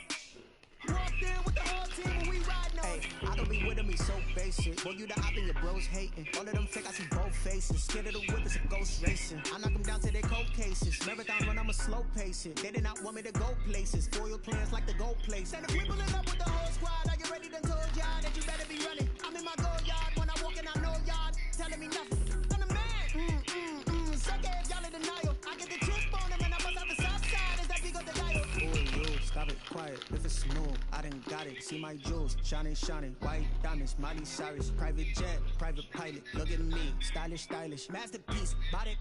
Walked in with the whole team and we riding on it. I don't be with them, he's so basic. Boy, you the op and your bros hating. All of them fake, I see both faces. Scared of the whip, it's a ghost racing. I knock them down to their cold cases. Marathon run, I'm a slow pace it. They did not want me to go places. Foil plans like the gold place. And if we pulling up with the whole squad, are you ready to told y'all that you better be running? I'm in my go yard. When I walk in, I know y'all telling me nothing. I'm the man. Suck it, y'all in denial. I get the truth on them and I bust out the south side. Is that big of the dial? Oh, yo, stop it, quiet. If it's smooth, I done got it. See my jewels, shining, shining. White diamonds, Miley Cyrus. Private jet, private pilot. Look at me, stylish, stylish. Masterpiece, body,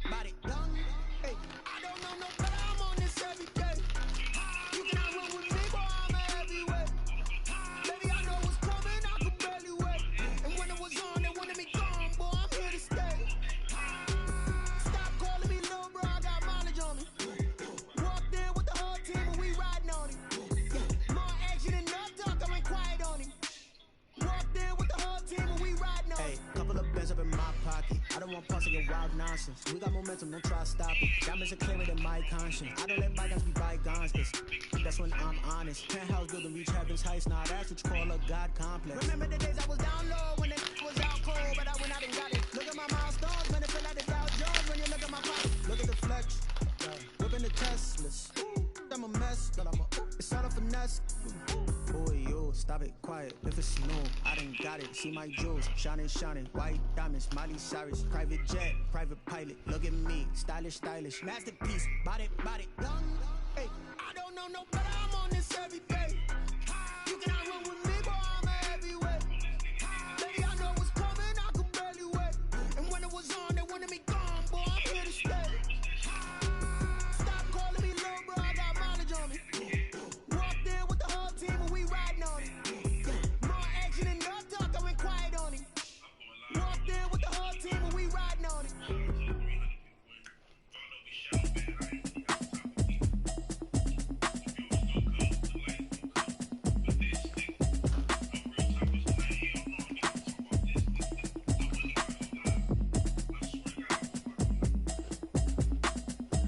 young. Hey, I don't know no better, I'm on this every day. You cannot run with me, boy, I'm a heavyweight. Baby, I know what's coming, I could barely wait. And when it was on, they wanted me gone, boy, I'm here to stay. Stop calling me little bro, I got mileage on me. Walked in with the whole team and we riding on it. More action and no talk, I went quiet on it. Walked in with the whole team and we riding on it. hey, couple of bands up in my pocket. I don't want parts of your wild nonsense. We got momentum, don't try to stop it. Diamonds are clearer than my conscience. I don't let bygones be bygones, 'cause that's when I'm honest. Penthouse building, reach heaven's heights. Now that's what you call a God complex. Remember the days I was down low when it was out cold, but I went out and got it. Look at my milestones, man, it feel like the Dow Jones when you look at my pocket. Look at the flex, whipping the Teslas. I'm a mess, but it's all a finesse. Boy, yo, stop it, quiet. If it's smooth, I done got it. See my jewels, shining, shining. White diamonds, Miley Cyrus. Private jet, private pilot. Look at me, stylish, stylish. Masterpiece, body, young. Hey, I don't know no better, I'm on this every day. You cannot run with me, boy, I'm a heavyweight. Baby, I know what's coming, I could barely wait. And when it was on, they wanted me gone, boy, I'm here to stay. Stop calling me little bro, I got mileage on me. Walked in with the whole team and we riding on it. More action and no talk, I went quiet on it. Walked in with the whole team and we riding on it.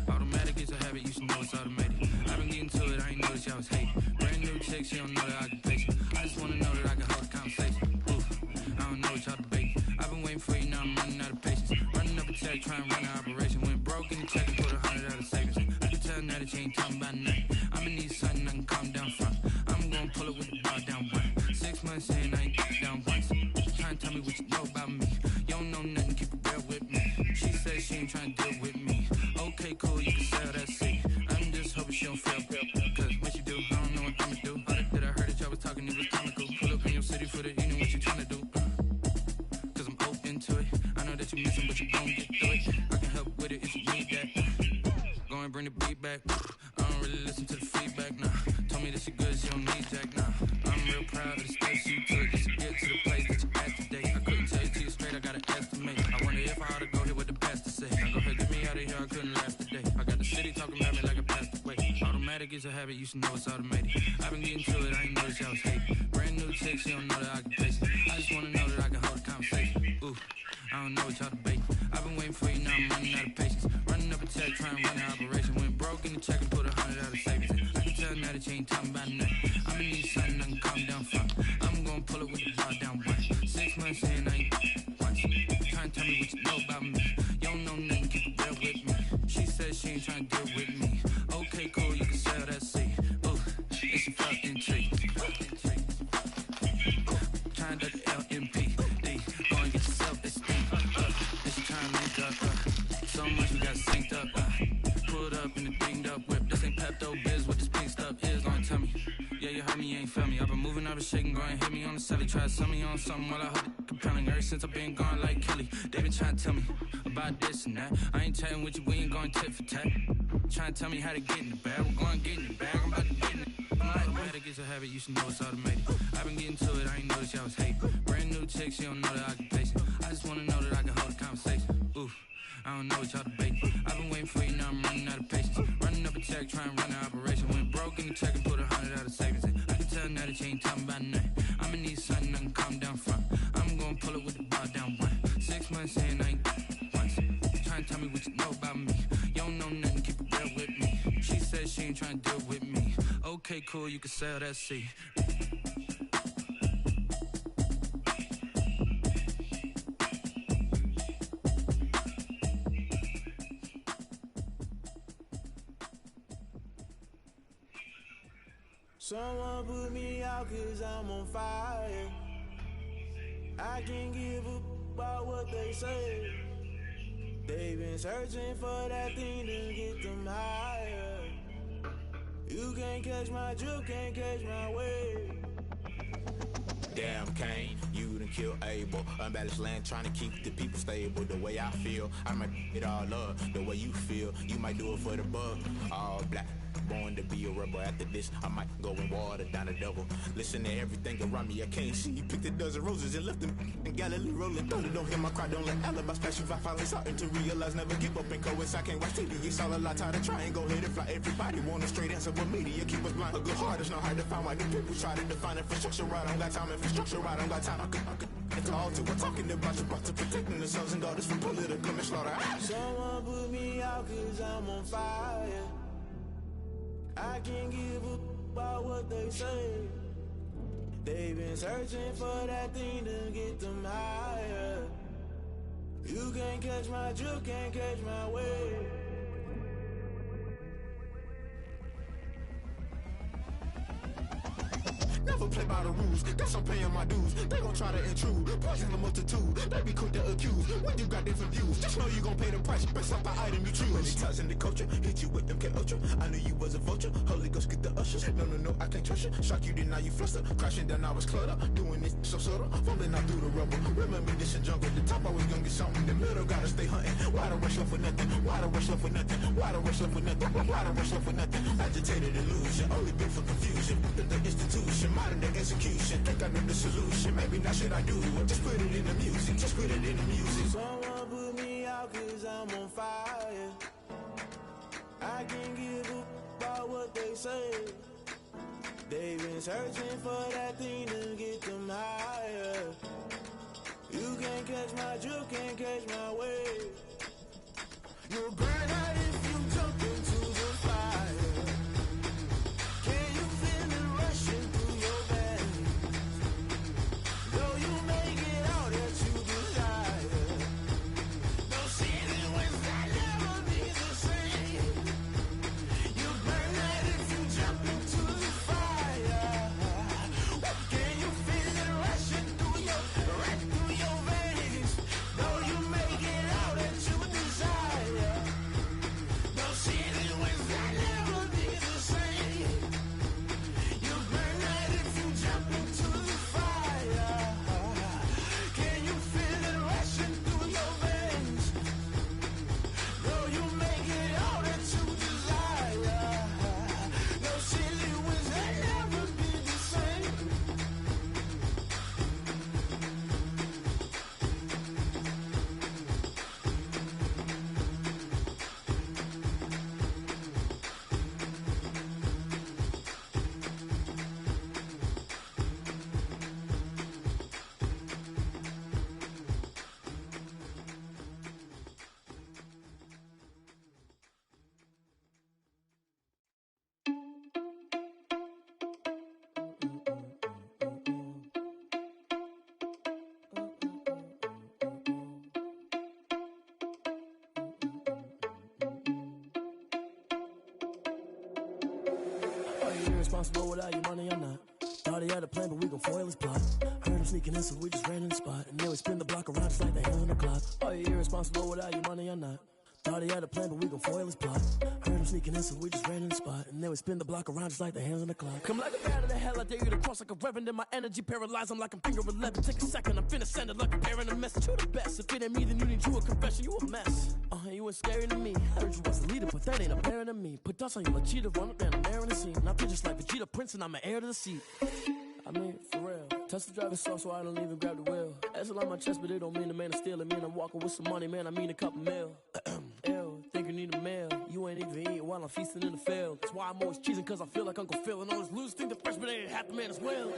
Automatic is a habit, you should know it's automated. I've been getting to it, I ain't noticed y'all was hating. Brand new chick, she don't know that I can place it. I just wanna know that I can hold a conversation. Oof, I don't know what y'all debating. I've been waiting for you, now I'm running out of patience. Running up a check, trying to run an operation. Went broke in the check and put 100 out of savings. I can tell now that you ain't talking about nothing. I'ma need something I can calm down from. I'm gonna pull it with the bar down one. 6 months in, I ain't down once. Trying to tell me what you know about me. You don't know nothing, keep it real with me. She said she ain't trying to deal with me. Okay, cool, you can sell that seat. I'm just hoping she don't feel. Cause when she do, I don't know what I'ma do. All that I heard that y'all was talking, it was comical. Pull up in your city for the evening, what you tryna do? Cause I'm open to it. I know that you missing, but you gon' get through it. I can help with it if you need that. Go and bring the beat back. I don't really listen to the feedback, nah. Told me that she good, she don't need jack, nah. I'm real proud of the steps you took just to get to the place that you at today. I couldn't tell you to you straight, I gotta estimate. I wonder if I ought to go here with the best to say. Now go ahead, get me out of here, I couldn't last today. I got the city talking about me like a passed away. Automatic is a habit, you should know it's automated. I've been getting to it, I ain't noticed y'all was hating. Brand new chick, she don't know that I can place it. I just wanna know that I can hold a conversation. Ooh, I don't know what y'all debating. I've been waiting for you, now I'm running out of patience. Running up a check, trying to run an operation. Went broke in the check and put 100 out of savings. I can tell now that you ain't talking about nothing. I'ma need something I can calm down from. I'm gonna pull it with the bar down one. 6 months in, I ain't once. Trying to tell me what you know about me. You don't know nothing, keep it real with me. She said she ain't trying to deal with me. Okay, cool, you can sell that seat. Ooh, and she felt intrigued. Trying to LMP. Go and get yourself esteem. And she trying to make up. So much we got synced up. Pulled up in the dinged up whip. This ain't Pepto Biz, what this pink stuff is. Don't tell me. Yeah, you heard me, you ain't feel me. I've been moving, I've been shaking, go and hit me on the celly. Try to sell me on something while I heard it compelling. Ever since I've been gone like Kelly, they been trying to tell me about this and that. I ain't chatting with you, we ain't going tit for tat. Trying to tell me how to get in the bag. We're going to get in the bag, I'm about to get in it. Automatic is a habit, you should know it's automated. I've been getting to it, I ain't noticed y'all was hating. Brand new chick, she don't know that I can place it. I just wanna know that I can hold a conversation. Ooh, I don't know what y'all debating. I've been waiting for you, now I'm running out of patience. Running up a check, trying to run an operation. Went broke in the check and put 100 out of savings in. I can tell now that you ain't talking about nothing. I'ma need something I can calm down from. I'm gonna pull it with the bar down one. 6 months saying I ain't once. Trying to tell me what you know about me. You don't know nothing, keep it real with me. She said she ain't trying to deal with me. Okay, cool, you can sell that seed. Someone put me out 'cause I'm on fire. I can't give up about what they say. They've been searching for that thing to get them higher. You can't catch my drift, can't catch my wave. Damn, Kane, you done killed Abel. Unbalanced land, trying to keep the people stable. The way I feel, I might it all up. The way you feel, you might do it for the bug. All black, born to be a rebel. After this, I might go and water down the double. Listen to everything around me, I can't see. Picked a dozen roses and left them in Galilee rolling. Thought it don't hear my cry, don't let alibis pass you. I finally starting to realize, never give up and coast. I can't watch TV, it's all a lot, tired of trying, go ahead and fly. Everybody want a straight answer, but media keep us blind. A good heart is not hard to find. Why the people try to define infrastructure right? I don't got time, infrastructure right, I don't got time. I could it's all to. We're talking about you, about to protecting the sons and daughters from political slaughter. Someone put me out 'cause I'm on fire. I can't give up about what they say. They've been searching for that thing to get them higher. You can't catch my drift, can't catch my wave. Never play by the rules, guess I'm paying my dues. They gon' try to intrude, poison the multitude. They be quick to accuse, when you got different views. Just know you gon' pay the price, based off the item you choose. Many times in the culture, hit you with MK Ultra. I knew you was a vulture, Holy Ghost get the ushers. No, I can't trust you. Shock you, then now you fluster. Crashing down, I was cluttered. Doing this so subtle, falling out through the rubble. Remember this in jungle, the top always gonna get something. The middle gotta stay hunting. Why the rush left for nothing? Why the rush left for nothing? Why the rush left for nothing? Why the rush left for nothing? Agitated illusion, only been for confusion. The institution, modern day execution. Think I know the solution. Maybe not should I do it? Just put it in the music. Just put it in the music. Someone put me out 'cause I'm on fire. I can't give up about what they say. They've been searching for that thing to get them higher. You can't catch my drift, can't catch my wave. You'll burn out if you jump into the fire. Can you feel it rushing through your veins? Though you make it out that you desire. No ceiling wins, that never be the same. You burn out if you jump into the fire. Can you feel it rushing through right through your veins? Though you make it out that you desire. No ceiling wins, that never be the same. You burn out if you jump into the fire. Can you feel it rushing through your veins? Though you make it out that you desire. No ceiling wins, that never be the same. Are you irresponsible without your money or not? Thought he had a plan, but we gon' foil his plot. Heard him sneaking in, so we just ran in the spot. And then we spin the block around just like the hell in the clock. Are you irresponsible without your money or not? Thought he had a plan, but we gon' foil his plot. Heard him sneaking in, so we just ran in the spot. And then we spin the block around just like the hands on the clock. Come like a bat of the hell, I dare you to cross like a reverend. And my energy paralyzed, I'm like I'm finger 11. Take a second, I'm finna send it like a parent a message. You the best, if it ain't me, then you need you a confession. You a mess, you ain't scary to me. Heard you was a leader, but that ain't apparent to me. Put dust on you like cheetah, run up and I'm there in the scene. And I feel just like Vegeta Prince and I'm an heir to the seat. I mean, for real. Touch the driver's sauce so I don't even grab the wheel. That's a lot on my chest, but it don't mean the man is stealing. Mean I'm walking with some money, man, I mean a couple mil. Ew, think you need a meal. You ain't even eating while I'm feasting in the field. That's why I'm always cheesing, cause I feel like Uncle Phil. And all those losers think the freshman ain't half the man as well.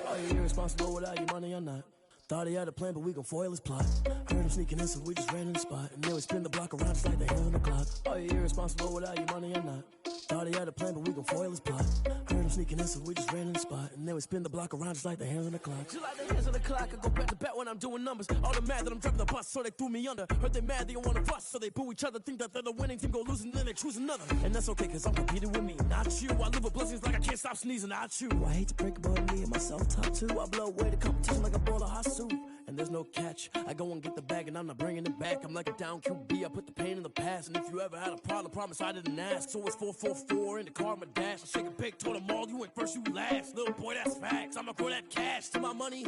Are you irresponsible without your money or not? Thought he had a plan, but we gon' foil his plot. Heard him sneaking in, so we just ran in the spot. And then we spin the block around just like the hands on the clock. Are you irresponsible without your money or not? Thought he had a plan, but we gon' foil his plot. Heard him sneaking in, so we just ran in the spot. And then we spin the block around just like the hands on the clock. Just like the hands on the clock, I go back to back when I'm doing numbers. All the mad that I'm driving the bus, so they threw me under. Heard they mad, they don't wanna bust, so they boo each other. Think that they're the winning team, go losing, then they choose another. And that's okay, cause I'm competing with me, not you. I live with blessings like I can't stop sneezing, not you. I hate to break about me and myself top two. I blow away the competition like a bowl of hot soup. And there's no catch. I go and get the bag and I'm not bringing it back. I'm like a down QB, I put the pain in the past. And if you ever had a problem, promise I didn't ask. So it's 444 in the car, my dash. I shake a big, told them all, you went first, you last. Little boy, that's facts. I'ma grow that cash to my money.